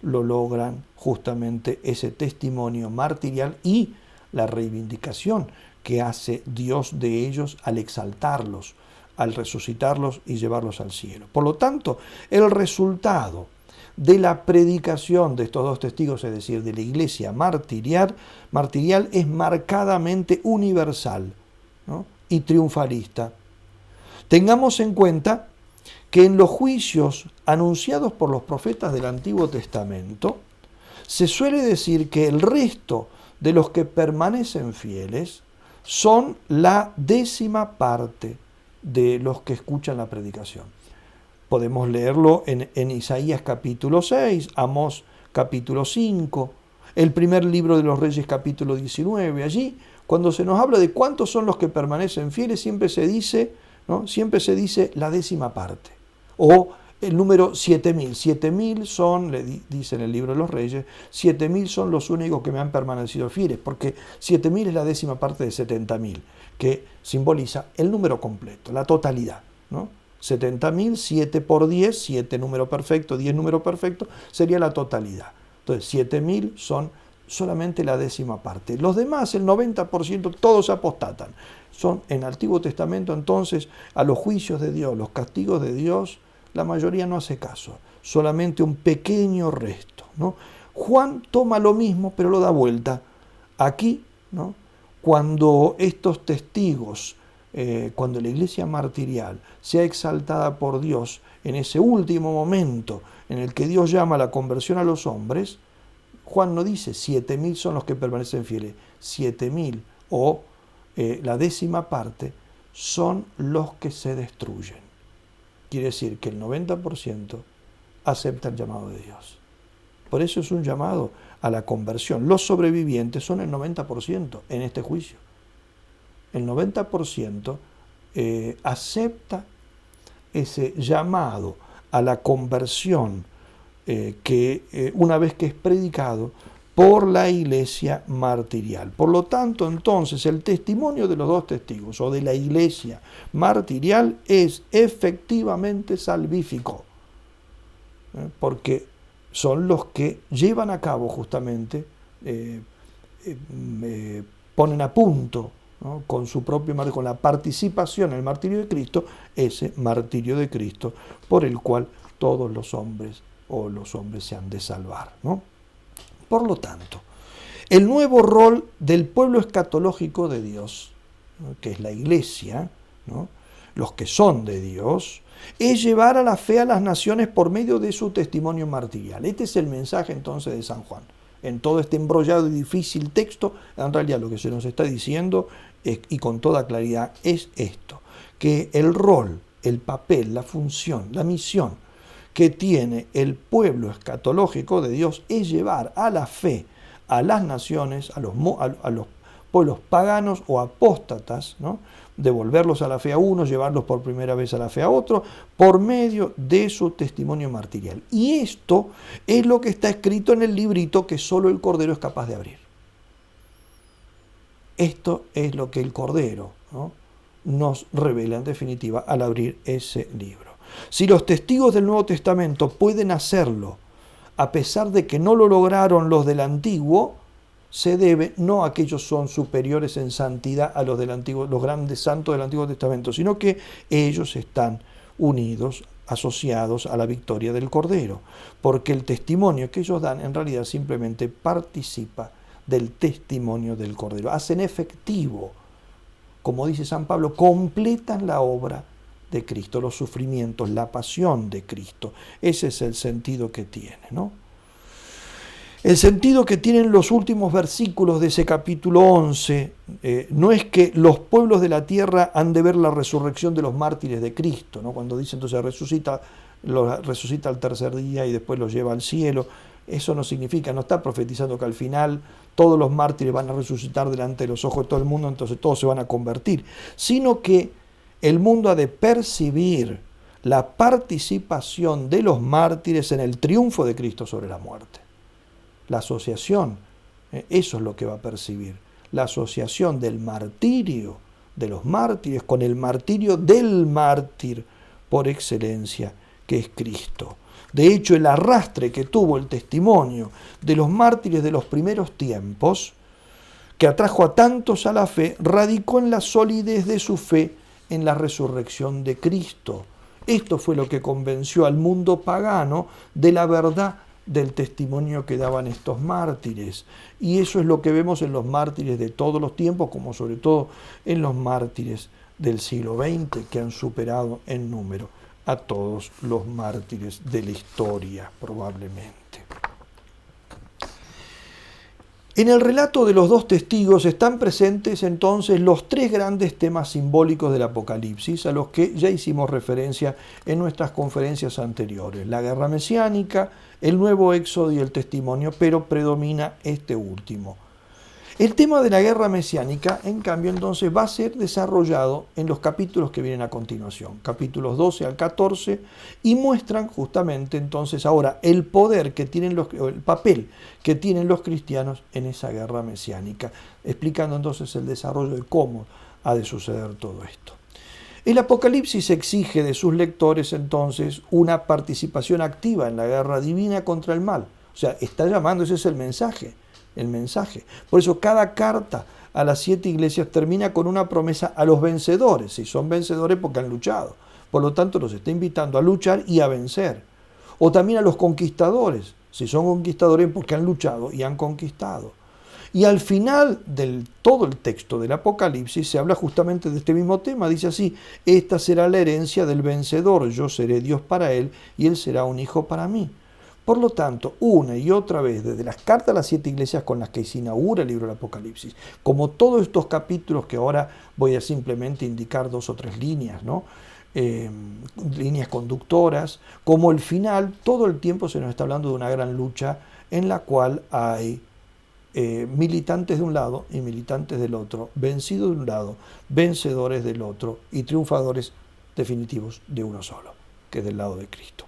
lo logran justamente ese testimonio martirial y la reivindicación que hace Dios de ellos al exaltarlos, al resucitarlos y llevarlos al cielo. Por lo tanto, el resultado de la predicación de estos 2 testigos, es decir, de la iglesia martirial es marcadamente universal, ¿no? Y triunfalista. Tengamos en cuenta que en los juicios anunciados por los profetas del Antiguo Testamento se suele decir que el resto de los que permanecen fieles son la 10ª parte de los que escuchan la predicación. Podemos leerlo en Isaías capítulo 6, Amós capítulo 5, el primer libro de los Reyes capítulo 19. Allí, cuando se nos habla de cuántos son los que permanecen fieles, siempre se dice, ¿no? Siempre se dice la 10ª parte. O el número 7.000. 7.000 son, dice en el libro de los Reyes, 7.000 son los únicos que me han permanecido fieles, porque 7.000 es la 10ª parte de 70.000, que simboliza el número completo, la totalidad, ¿no? 70.000, 7 por 10, 7 número perfecto, 10 número perfecto, sería la totalidad. Entonces, 7.000 son solamente la 10ª parte. Los demás, el 90%, todos apostatan. Son en el Antiguo Testamento, entonces, a los juicios de Dios, los castigos de Dios, la mayoría no hace caso. Solamente un pequeño resto, ¿no? Juan toma lo mismo, pero lo da vuelta. Aquí, ¿no? Cuando estos testigos, cuando la iglesia martirial sea exaltada por Dios en ese último momento en el que Dios llama a la conversión a los hombres, Juan no dice 7.000 son los que permanecen fieles, 7.000 o la 10ª parte son los que se destruyen. Quiere decir que el 90% acepta el llamado de Dios. Por eso es un llamado a la conversión. Los sobrevivientes son el 90% en este juicio. El 90% acepta ese llamado a la conversión que una vez que es predicado por la iglesia martirial. Por lo tanto, entonces, el testimonio de los 2 testigos o de la iglesia martirial es efectivamente salvífico, porque son los que llevan a cabo justamente, ponen a punto, ¿no? Con su propio martirio, con la participación en el martirio de Cristo, ese martirio de Cristo por el cual todos los hombres se han de salvar, ¿no? Por lo tanto, el nuevo rol del pueblo escatológico de Dios, ¿no? Que es la iglesia, ¿no? Los que son de Dios, es llevar a la fe a las naciones por medio de su testimonio martirial. Este es el mensaje entonces de San Juan. En todo este embrollado y difícil texto, en realidad lo que se nos está diciendo, y con toda claridad, es esto, que el rol, el papel, la función, la misión que tiene el pueblo escatológico de Dios es llevar a la fe a las naciones, a los pueblos paganos o apóstatas, ¿no? Devolverlos a la fe a unos, llevarlos por primera vez a la fe a otros, por medio de su testimonio martirial. Y esto es lo que está escrito en el librito que solo el Cordero es capaz de abrir. Esto es lo que el Cordero, ¿no? Nos revela en definitiva al abrir ese libro. Si los testigos del Nuevo Testamento pueden hacerlo, a pesar de que no lo lograron los del Antiguo, se debe no a que ellos son superiores en santidad a los los grandes santos del Antiguo Testamento, sino que ellos están unidos, asociados a la victoria del Cordero, porque el testimonio que ellos dan en realidad simplemente participa del testimonio del Cordero. Hacen efectivo, como dice San Pablo, completan la obra de Cristo, los sufrimientos, la pasión de Cristo. Ese es el sentido que tiene, ¿no? El sentido que tienen los últimos versículos de ese capítulo 11 no es que los pueblos de la tierra han de ver la resurrección de los mártires de Cristo, ¿no? Cuando dice entonces resucita al tercer día y después los lleva al cielo. Eso no significa, no está profetizando que al final todos los mártires van a resucitar delante de los ojos de todo el mundo, entonces todos se van a convertir, sino que el mundo ha de percibir la participación de los mártires en el triunfo de Cristo sobre la muerte. La asociación, eso es lo que va a percibir, la asociación del martirio, de los mártires, con el martirio del mártir por excelencia, que es Cristo. De hecho, el arrastre que tuvo el testimonio de los mártires de los primeros tiempos, que atrajo a tantos a la fe, radicó en la solidez de su fe en la resurrección de Cristo. Esto fue lo que convenció al mundo pagano de la verdad del testimonio que daban estos mártires. Y eso es lo que vemos en los mártires de todos los tiempos, como sobre todo en los mártires del siglo XX, que han superado en número a todos los mártires de la historia, probablemente. En el relato de los dos testigos están presentes entonces los tres grandes temas simbólicos del Apocalipsis, a los que ya hicimos referencia en nuestras conferencias anteriores: la guerra mesiánica, el nuevo éxodo y el testimonio, pero predomina este último. El tema de la guerra mesiánica, en cambio, entonces va a ser desarrollado en los capítulos que vienen a continuación, capítulos 12 al 14, y muestran justamente entonces ahora el poder que tienen el papel que tienen los cristianos en esa guerra mesiánica, explicando entonces el desarrollo de cómo ha de suceder todo esto. El Apocalipsis exige de sus lectores entonces una participación activa en la guerra divina contra el mal. O sea, está llamando, ese es el mensaje. Por eso cada carta a las 7 iglesias termina con una promesa a los vencedores, si son vencedores porque han luchado. Por lo tanto, los está invitando a luchar y a vencer. O también a los conquistadores, si son conquistadores porque han luchado y han conquistado. Y al final de todo el texto del Apocalipsis se habla justamente de este mismo tema. Dice así: esta será la herencia del vencedor, yo seré Dios para él y él será un hijo para mí. Por lo tanto, una y otra vez, desde las cartas a las 7 iglesias con las que se inaugura el libro del Apocalipsis, como todos estos capítulos que ahora voy a simplemente indicar 2 o 3 líneas, ¿no? Líneas conductoras, como el final, todo el tiempo se nos está hablando de una gran lucha en la cual hay militantes de un lado y militantes del otro, vencidos de un lado, vencedores del otro y triunfadores definitivos de uno solo, que es del lado de Cristo.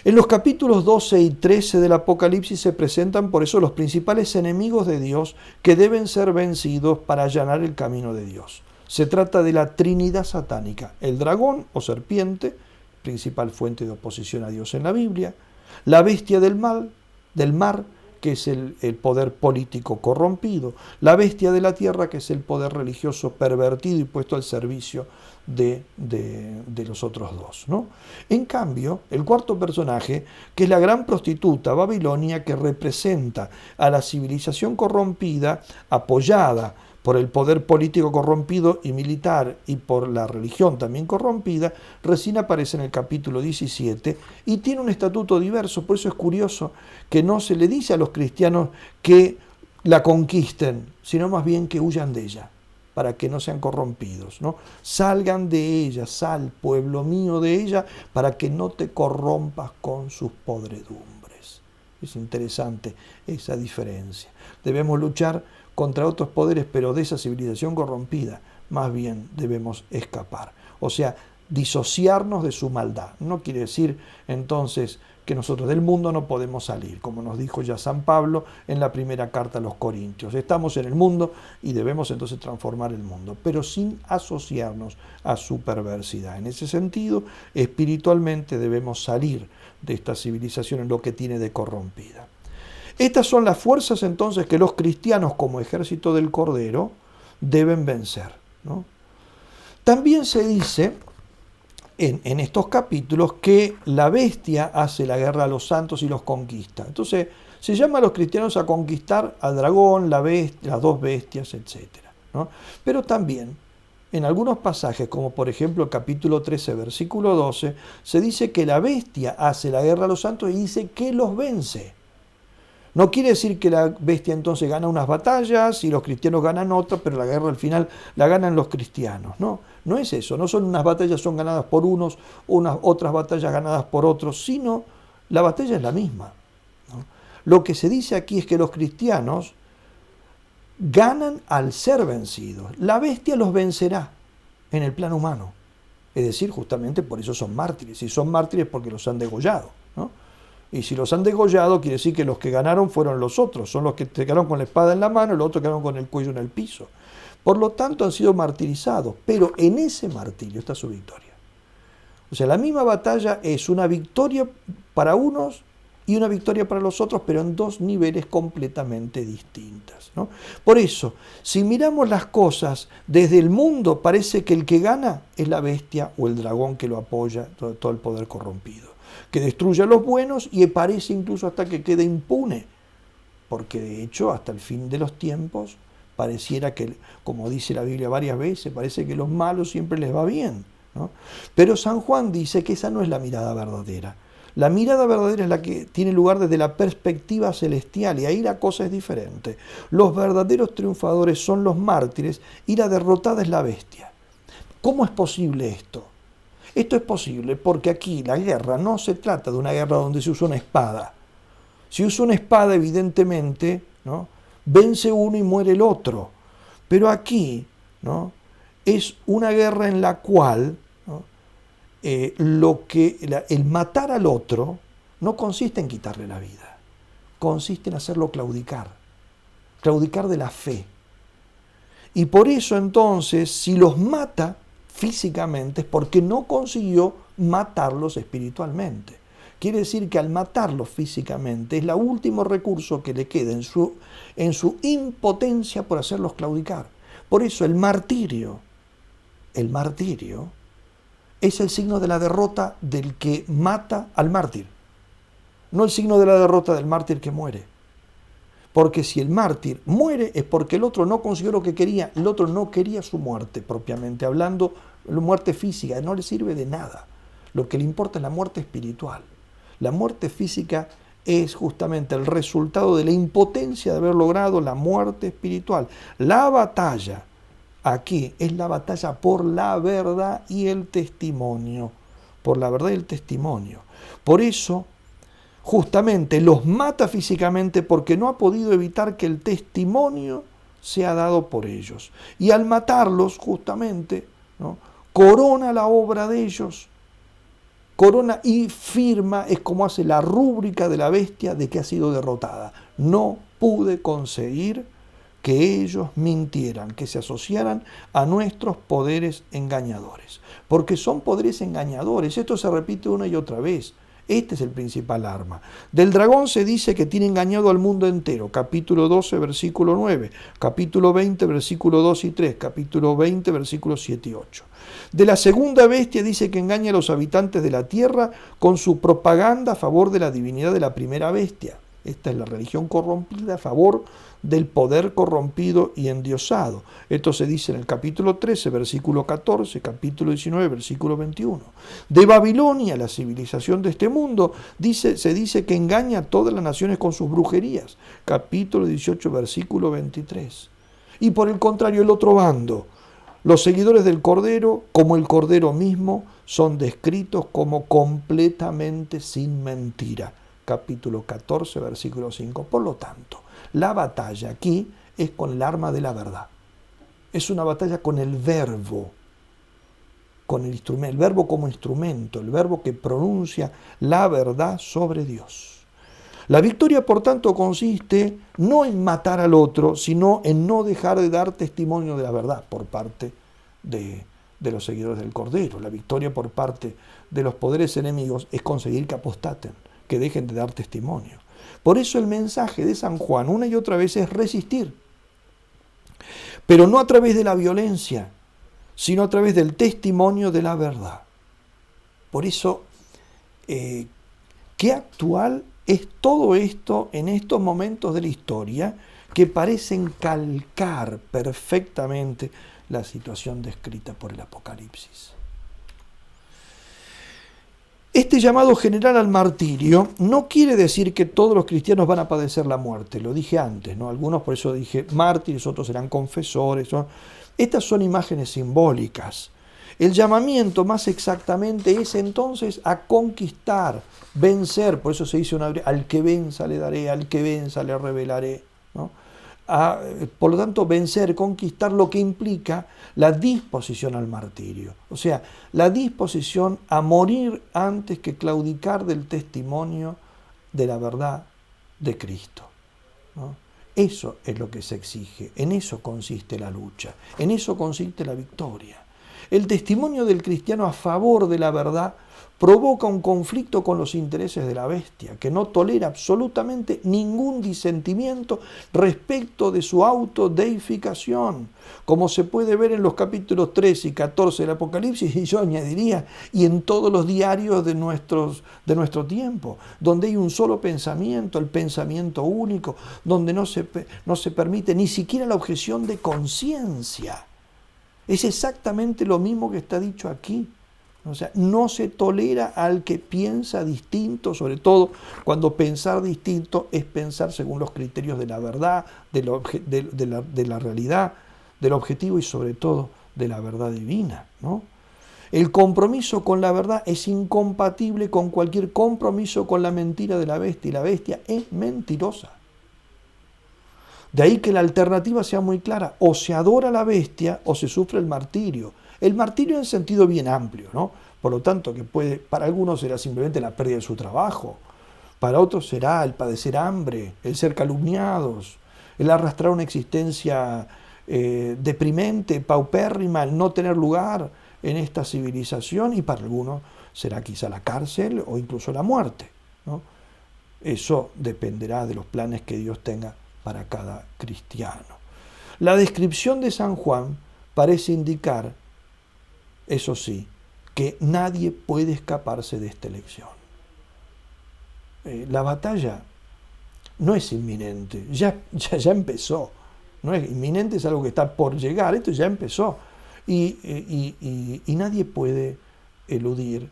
En los capítulos 12 y 13 del Apocalipsis se presentan por eso los principales enemigos de Dios que deben ser vencidos para allanar el camino de Dios. Se trata de la Trinidad satánica: el dragón o serpiente, principal fuente de oposición a Dios en la Biblia; la bestia del mar, que es el poder político corrompido; la bestia de la tierra, que es el poder religioso pervertido y puesto al servicio de los otros dos, ¿no? En cambio, el cuarto personaje, que es la gran prostituta Babilonia, que representa a la civilización corrompida, apoyada por el poder político corrompido y militar y por la religión también corrompida, recién aparece en el capítulo 17 y tiene un estatuto diverso. Por eso es curioso que no se le dice a los cristianos que la conquisten, sino más bien que huyan de ella, para que no sean corrompidos, ¿no? Salgan de ella, sal, pueblo mío, de ella, para que no te corrompas con sus podredumbres. Es interesante esa diferencia. Debemos luchar contra otros poderes, pero de esa civilización corrompida más bien debemos escapar. O sea, disociarnos de su maldad. No quiere decir entonces que nosotros del mundo no podemos salir, como nos dijo ya San Pablo en la primera carta a los Corintios. Estamos en el mundo y debemos entonces transformar el mundo, pero sin asociarnos a su perversidad. En ese sentido, espiritualmente debemos salir de esta civilización en lo que tiene de corrompida. Estas son las fuerzas entonces que los cristianos como ejército del Cordero deben vencer, ¿no? También se dice en estos capítulos que la bestia hace la guerra a los santos y los conquista. Entonces se llama a los cristianos a conquistar al dragón, la bestia, las dos bestias, etc., ¿no? Pero también en algunos pasajes, como por ejemplo el capítulo 13, versículo 12, se dice que la bestia hace la guerra a los santos y dice que los vence. No quiere decir que la bestia entonces gana unas batallas y los cristianos ganan otras, pero la guerra al final la ganan los cristianos. No, no es eso. No son unas batallas son ganadas por unos, otras batallas ganadas por otros, sino la batalla es la misma, ¿no? Lo que se dice aquí es que los cristianos ganan al ser vencidos. La bestia los vencerá en el plano humano. Es decir, justamente por eso son mártires. Y son mártires porque los han degollado, ¿no? Y si los han degollado, quiere decir que los que ganaron fueron los otros. Son los que se quedaron con la espada en la mano y los otros quedaron con el cuello en el piso. Por lo tanto, han sido martirizados. Pero en ese martirio está su victoria. O sea, la misma batalla es una victoria para unos y una victoria para los otros, pero en dos niveles completamente distintas, ¿no? Por eso, si miramos las cosas desde el mundo, parece que el que gana es la bestia o el dragón que lo apoya, todo el poder corrompido, que destruye a los buenos y parece incluso hasta que quede impune, porque de hecho hasta el fin de los tiempos pareciera que, como dice la Biblia varias veces, parece que a los malos siempre les va bien, ¿no? Pero San Juan dice que esa no es la mirada verdadera. La mirada verdadera es la que tiene lugar desde la perspectiva celestial y ahí la cosa es diferente. Los verdaderos triunfadores son los mártires y la derrotada es la bestia. ¿Cómo es posible esto? Esto es posible porque aquí la guerra no se trata de una guerra donde se usa una espada. Si usa una espada, evidentemente, ¿no?, vence uno y muere el otro. Pero aquí, ¿no?, es una guerra en la cual, ¿no?, el matar al otro no consiste en quitarle la vida, consiste en hacerlo claudicar de la fe. Y por eso entonces, si los mata físicamente es porque no consiguió matarlos espiritualmente. Quiere decir que al matarlos físicamente es el último recurso que le queda en su impotencia por hacerlos claudicar. Por eso el martirio es el signo de la derrota del que mata al mártir, no el signo de la derrota del mártir que muere. Porque si el mártir muere es porque el otro no consiguió lo que quería, el otro no quería su muerte propiamente hablando, la muerte física, no le sirve de nada. Lo que le importa es la muerte espiritual. La muerte física es justamente el resultado de la impotencia de haber logrado la muerte espiritual. La batalla aquí es la batalla por la verdad y el testimonio. Por la verdad y el testimonio. Por eso, justamente los mata físicamente porque no ha podido evitar que el testimonio sea dado por ellos. Y al matarlos, justamente, ¿no?, corona la obra de ellos. Corona y firma, es como hace la rúbrica de la bestia de que ha sido derrotada. No pude conseguir que ellos mintieran, que se asociaran a nuestros poderes engañadores. Porque son poderes engañadores. Esto se repite una y otra vez. Este es el principal arma. Del dragón se dice que tiene engañado al mundo entero. Capítulo 12, versículo 9. Capítulo 20, versículo 2 y 3. Capítulo 20, versículos 7 y 8. De la segunda bestia dice que engaña a los habitantes de la tierra con su propaganda a favor de la divinidad de la primera bestia. Esta es la religión corrompida a favor del poder corrompido y endiosado. Esto se dice en el capítulo 13, versículo 14, capítulo 19, versículo 21. De Babilonia, la civilización de este mundo, se dice que engaña a todas las naciones con sus brujerías. Capítulo 18, versículo 23. Y por el contrario, el otro bando, los seguidores del Cordero, como el Cordero mismo, son descritos como completamente sin mentira. Capítulo 14, versículo 5. Por lo tanto, la batalla aquí es con el arma de la verdad. Es una batalla con el verbo, con el instrumento, el verbo como instrumento, el verbo que pronuncia la verdad sobre Dios. La victoria, por tanto, consiste no en matar al otro, sino en no dejar de dar testimonio de la verdad por parte de los seguidores del Cordero. La victoria por parte de los poderes enemigos es conseguir que apostaten, que dejen de dar testimonio. Por eso el mensaje de San Juan una y otra vez es resistir, pero no a través de la violencia, sino a través del testimonio de la verdad. Por eso, qué actual es todo esto en estos momentos de la historia que parecen calcar perfectamente la situación descrita por el Apocalipsis. Este llamado general al martirio no quiere decir que todos los cristianos van a padecer la muerte, lo dije antes, ¿no? Algunos, por eso dije mártires, otros serán confesores, ¿no? Estas son imágenes simbólicas. El llamamiento más exactamente es entonces a conquistar, vencer, por eso se dice al que venza le daré, al que venza le revelaré, ¿no? Por lo tanto, vencer, conquistar, lo que implica la disposición al martirio. O sea, la disposición a morir antes que claudicar del testimonio de la verdad de Cristo, ¿no? Eso es lo que se exige, en eso consiste la lucha, en eso consiste la victoria. El testimonio del cristiano a favor de la verdad provoca un conflicto con los intereses de la bestia, que no tolera absolutamente ningún disentimiento respecto de su autodeificación, como se puede ver en los capítulos 13 y 14 del Apocalipsis, y yo añadiría, y en todos los diarios de nuestro tiempo, donde hay un solo pensamiento, el pensamiento único, donde no se permite ni siquiera la objeción de conciencia. Es exactamente lo mismo que está dicho aquí. O sea, no se tolera al que piensa distinto, sobre todo cuando pensar distinto es pensar según los criterios de la verdad, de la realidad, del objetivo y sobre todo de la verdad divina, ¿no? El compromiso con la verdad es incompatible con cualquier compromiso con la mentira de la bestia, y la bestia es mentirosa. De ahí que la alternativa sea muy clara: o se adora a la bestia o se sufre el martirio. El martirio en sentido bien amplio, ¿no? Por lo tanto, que para algunos será simplemente la pérdida de su trabajo, para otros será el padecer hambre, el ser calumniados, el arrastrar una existencia deprimente, paupérrima, el no tener lugar en esta civilización, y para algunos será quizá la cárcel o incluso la muerte, ¿no? Eso dependerá de los planes que Dios tenga para cada cristiano. La descripción de San Juan parece indicar, eso sí, que nadie puede escaparse de esta elección. La batalla no es inminente, ya empezó. No es inminente, es algo que está por llegar, esto ya empezó. Y nadie puede eludir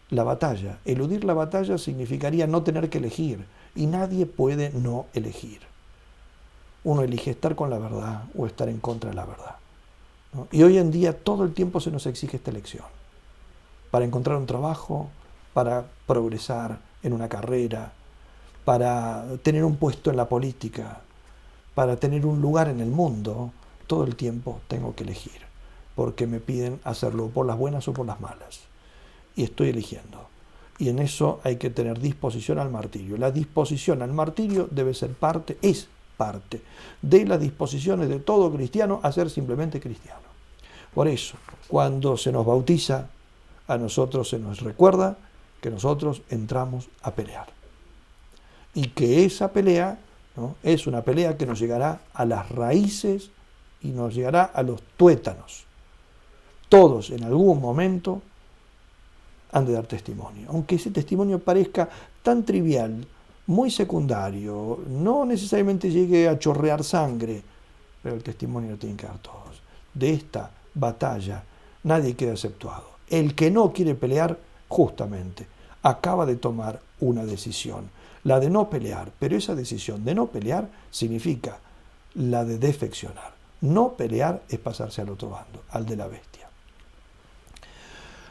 la batalla. Eludir la batalla significaría no tener que elegir, y nadie puede no elegir. Uno elige estar con la verdad o estar en contra de la verdad, ¿no? Y hoy en día todo el tiempo se nos exige esta elección. Para encontrar un trabajo, para progresar en una carrera, para tener un puesto en la política, para tener un lugar en el mundo, todo el tiempo tengo que elegir, porque me piden hacerlo por las buenas o por las malas. Y estoy eligiendo. Y en eso hay que tener disposición al martirio. La disposición al martirio debe ser parte de las disposiciones de todo cristiano a ser simplemente cristiano. Por eso, cuando se nos bautiza, a nosotros se nos recuerda que nosotros entramos a pelear. Y que esa pelea, ¿no?, es una pelea que nos llegará a las raíces y nos llegará a los tuétanos. Todos en algún momento han de dar testimonio. Aunque ese testimonio parezca tan trivial, muy secundario, no necesariamente llegue a chorrear sangre, pero el testimonio lo tienen que dar todos. De esta batalla nadie queda exceptuado. El que no quiere pelear, justamente, acaba de tomar una decisión, la de no pelear, pero esa decisión de no pelear significa la de defeccionar. No pelear es pasarse al otro bando, al de la bestia.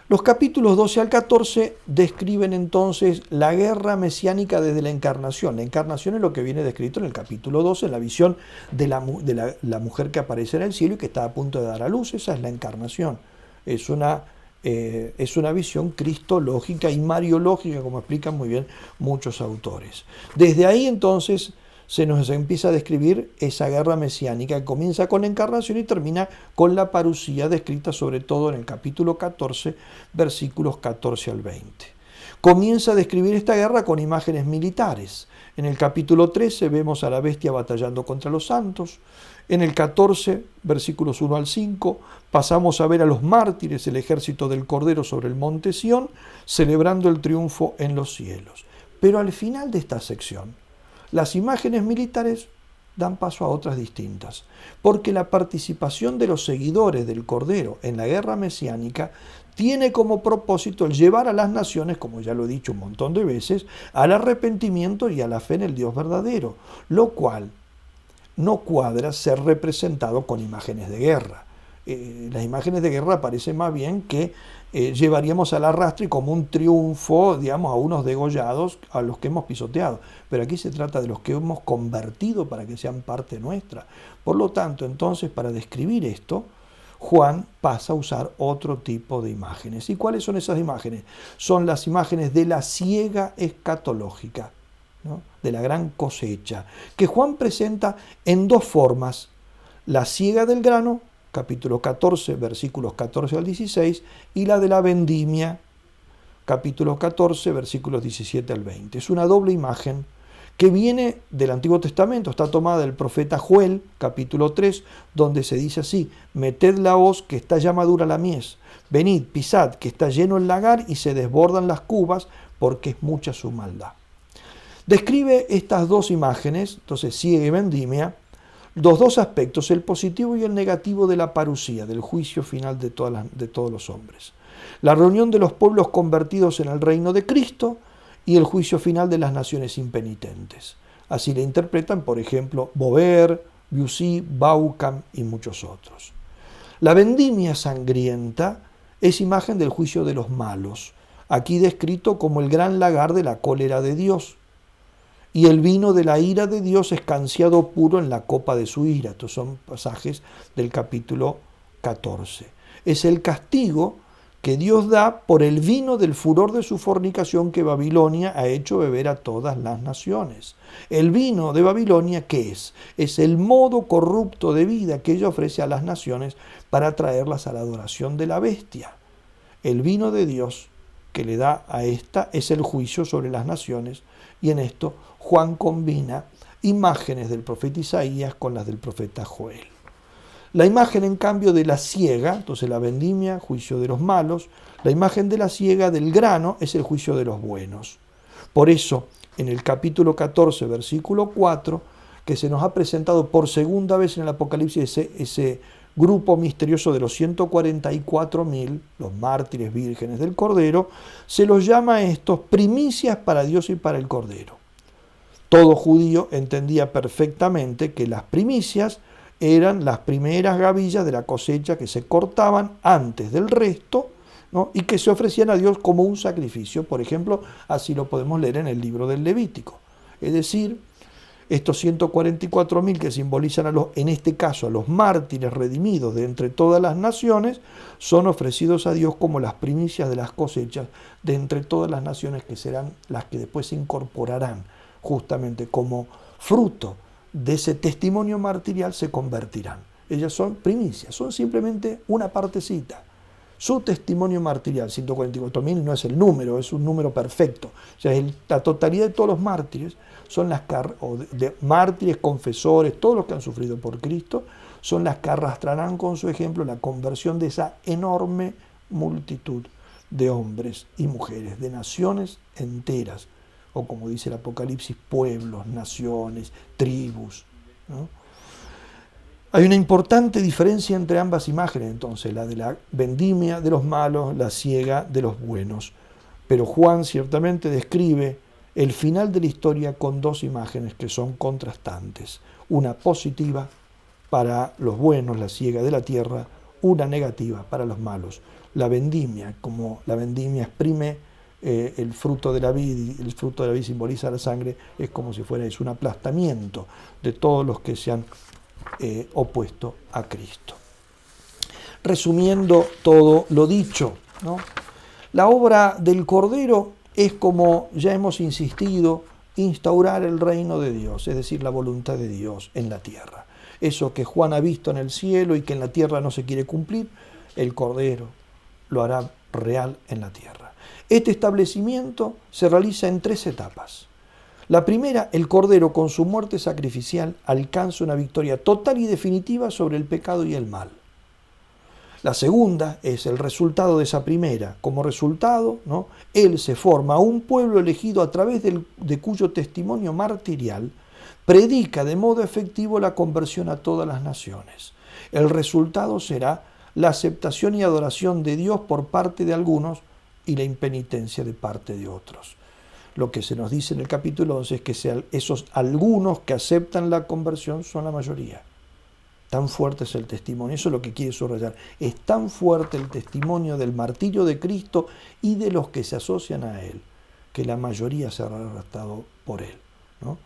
Los capítulos 12 al 14 describen entonces la guerra mesiánica desde la encarnación. La encarnación es lo que viene descrito en el capítulo 12, en la visión de la mujer que aparece en el cielo y que está a punto de dar a luz. Esa es la encarnación. Es una visión cristológica y mariológica, como explican muy bien muchos autores. Desde ahí entonces se nos empieza a describir esa guerra mesiánica que comienza con la encarnación y termina con la parusía, descrita sobre todo en el capítulo 14, versículos 14 al 20. comienza a describir esta guerra con imágenes militares. En el capítulo 13 vemos a la bestia batallando contra los santos. En el 14, versículos 1 al 5, pasamos a ver a los mártires, el ejército del Cordero sobre el monte Sión, celebrando el triunfo en los cielos. Pero al final de esta sección, las imágenes militares dan paso a otras distintas, porque la participación de los seguidores del Cordero en la guerra mesiánica tiene como propósito el llevar a las naciones, como ya lo he dicho un montón de veces, al arrepentimiento y a la fe en el Dios verdadero, lo cual no cuadra ser representado con imágenes de guerra. Las imágenes de guerra parece más bien que llevaríamos al arrastre como un triunfo, digamos, a unos degollados a los que hemos pisoteado. Pero aquí se trata de los que hemos convertido para que sean parte nuestra. Por lo tanto, entonces, para describir esto, Juan pasa a usar otro tipo de imágenes. ¿Y cuáles son esas imágenes? Son las imágenes de la siega escatológica, ¿no? De la gran cosecha, que Juan presenta en dos formas: la siega del grano, capítulo 14, versículos 14 al 16, y la de la vendimia, capítulo 14, versículos 17 al 20. Es una doble imagen que viene del Antiguo Testamento, está tomada del profeta Joel, capítulo 3, donde se dice así: meted la hoz, que está ya madura la mies, venid, pisad, que está lleno el lagar y se desbordan las cubas, porque es mucha su maldad. Describe estas dos imágenes, entonces siega y vendimia, los dos aspectos, el positivo y el negativo de la parusía, del juicio final de todos los hombres. La reunión de los pueblos convertidos en el reino de Cristo y el juicio final de las naciones impenitentes. Así le interpretan, por ejemplo, Bover, Bussi, Bauckham y muchos otros. La vendimia sangrienta es imagen del juicio de los malos, aquí descrito como el gran lagar de la cólera de Dios. Y el vino de la ira de Dios escanciado puro en la copa de su ira. Estos son pasajes del capítulo 14. Es el castigo que Dios da por el vino del furor de su fornicación que Babilonia ha hecho beber a todas las naciones. El vino de Babilonia, ¿qué es? Es el modo corrupto de vida que ella ofrece a las naciones para traerlas a la adoración de la bestia. El vino de Dios que le da a esta es el juicio sobre las naciones, y en esto Juan combina imágenes del profeta Isaías con las del profeta Joel. La imagen, en cambio, de la siega, entonces la vendimia, juicio de los malos, la imagen de la siega del grano es el juicio de los buenos. Por eso, en el capítulo 14, versículo 4, que se nos ha presentado por segunda vez en el Apocalipsis ese grupo misterioso de los 144.000, los mártires vírgenes del Cordero, se los llama a estos primicias para Dios y para el Cordero. Todo judío entendía perfectamente que las primicias eran las primeras gavillas de la cosecha que se cortaban antes del resto, ¿no? Y que se ofrecían a Dios como un sacrificio. Por ejemplo, así lo podemos leer en el libro del Levítico. Es decir, estos 144.000 que simbolizan en este caso a los mártires redimidos de entre todas las naciones, son ofrecidos a Dios como las primicias de las cosechas de entre todas las naciones, que serán las que después se incorporarán justamente como fruto de ese testimonio martirial, se convertirán. Ellas son primicias, son simplemente una partecita. Su testimonio martirial, 144.000, no es el número, es un número perfecto. O sea, la totalidad de todos los mártires son las de mártires, confesores, todos los que han sufrido por Cristo, son las que arrastrarán con su ejemplo la conversión de esa enorme multitud de hombres y mujeres, de naciones enteras, o como dice el Apocalipsis, pueblos, naciones, tribus, ¿no? Hay una importante diferencia entre ambas imágenes, entonces, la de la vendimia de los malos, la siega de los buenos. Pero Juan ciertamente describe el final de la historia con dos imágenes que son contrastantes. Una positiva para los buenos, la siega de la tierra; una negativa para los malos, la vendimia. Como la vendimia exprime el fruto de la vid, y el fruto de la vid simboliza la sangre, es como si fuera un aplastamiento de todos los que se han opuesto a Cristo. Resumiendo todo lo dicho, ¿no? La obra del Cordero es, como ya hemos insistido, instaurar el reino de Dios, es decir, la voluntad de Dios en la tierra. Eso que Juan ha visto en el cielo y que en la tierra no se quiere cumplir, el Cordero lo hará real en la tierra. Este establecimiento se realiza en 3 etapas. La primera, el Cordero con su muerte sacrificial alcanza una victoria total y definitiva sobre el pecado y el mal. La segunda es el resultado de esa primera. Como resultado, ¿no?, Él se forma un pueblo elegido a través de cuyo testimonio martirial predica de modo efectivo la conversión a todas las naciones. El resultado será la aceptación y adoración de Dios por parte de algunos y la impenitencia de parte de otros. Lo que se nos dice en el capítulo 11 es que esos algunos que aceptan la conversión son la mayoría. Tan fuerte es el testimonio, eso es lo que quiere subrayar. Es tan fuerte el testimonio del martirio de Cristo y de los que se asocian a Él, que la mayoría será arrastrado por Él, ¿no?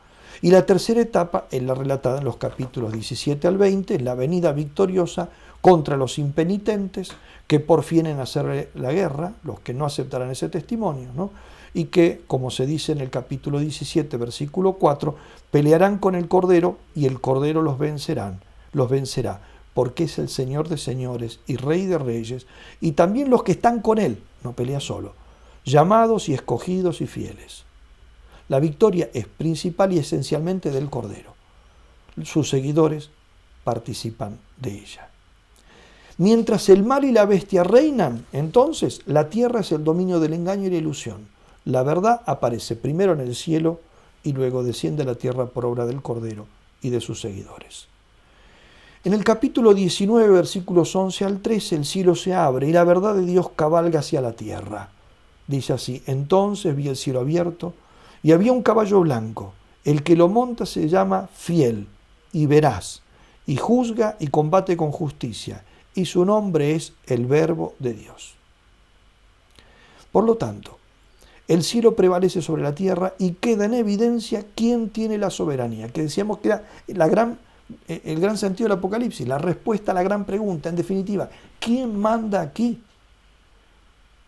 Y la tercera etapa es la relatada en los capítulos 17 al 20, la venida victoriosa contra los impenitentes que por fin vienen a hacer la guerra, los que no aceptarán ese testimonio, ¿no? Y que, como se dice en el capítulo 17, versículo 4, pelearán con el Cordero y el Cordero los vencerá, porque es el Señor de señores y Rey de reyes, y también los que están con Él, no pelea solo, llamados y escogidos y fieles. La victoria es principal y esencialmente del Cordero. Sus seguidores participan de ella. Mientras el mal y la bestia reinan, entonces la tierra es el dominio del engaño y la ilusión. La verdad aparece primero en el cielo y luego desciende a la tierra por obra del Cordero y de sus seguidores. En el capítulo 19, versículos 11 al 13, el cielo se abre y la verdad de Dios cabalga hacia la tierra. Dice así: entonces vi el cielo abierto y había un caballo blanco. El que lo monta se llama Fiel y Veraz, y juzga y combate con justicia, y su nombre es el Verbo de Dios. Por lo tanto, el cielo prevalece sobre la tierra y queda en evidencia quién tiene la soberanía, que decíamos que era el gran sentido del Apocalipsis, la respuesta a la gran pregunta, en definitiva, ¿quién manda aquí?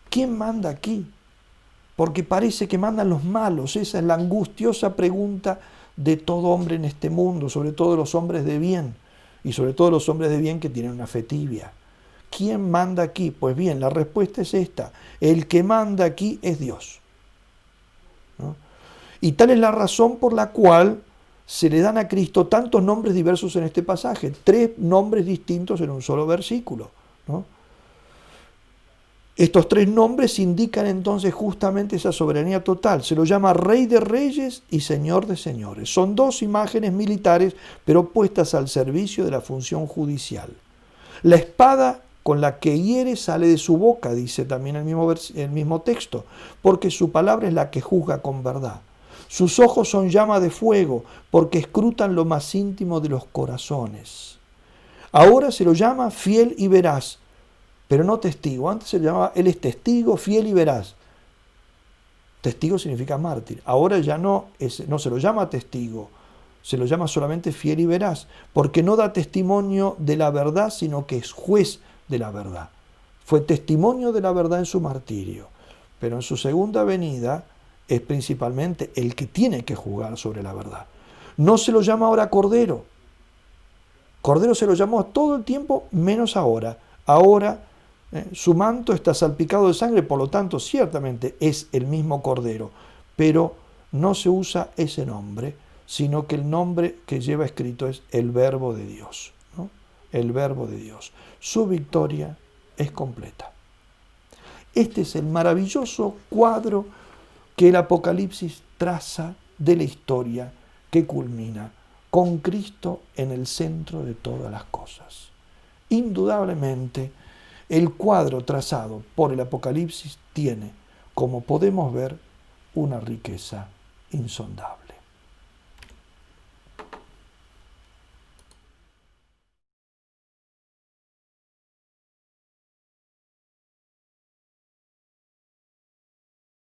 ¿Quién manda aquí? Porque parece que mandan los malos. Esa es la angustiosa pregunta de todo hombre en este mundo, sobre todo los hombres de bien, y sobre todo los hombres de bien que tienen una fe tibia. ¿Quién manda aquí? Pues bien, la respuesta es esta: el que manda aquí es Dios, ¿no? Y tal es la razón por la cual se le dan a Cristo tantos nombres diversos en este pasaje, 3 nombres distintos en un solo versículo, ¿no? Estos 3 nombres indican entonces justamente esa soberanía total. Se lo llama Rey de Reyes y Señor de Señores. Son 2 imágenes militares, pero puestas al servicio de la función judicial. La espada con la que hiere sale de su boca, dice también el mismo texto, porque su palabra es la que juzga con verdad. Sus ojos son llama de fuego, porque escrutan lo más íntimo de los corazones. Ahora se lo llama fiel y veraz, pero no testigo. Antes se llamaba, él es testigo, fiel y veraz. Testigo significa mártir. Ahora ya no se lo llama testigo, se lo llama solamente fiel y veraz, porque no da testimonio de la verdad, sino que es juez de la verdad. Fue testimonio de la verdad en su martirio, pero en su segunda venida es principalmente el que tiene que juzgar sobre la verdad. No se lo llama ahora Cordero. Cordero se lo llamó todo el tiempo, menos ahora. Ahora su manto está salpicado de sangre, por lo tanto, ciertamente es el mismo Cordero, pero no se usa ese nombre, sino que el nombre que lleva escrito es el Verbo de Dios, ¿no? El Verbo de Dios. Su victoria es completa. Este es el maravilloso cuadro que el Apocalipsis traza de la historia que culmina con Cristo en el centro de todas las cosas. Indudablemente, el cuadro trazado por el Apocalipsis tiene, como podemos ver, una riqueza insondable.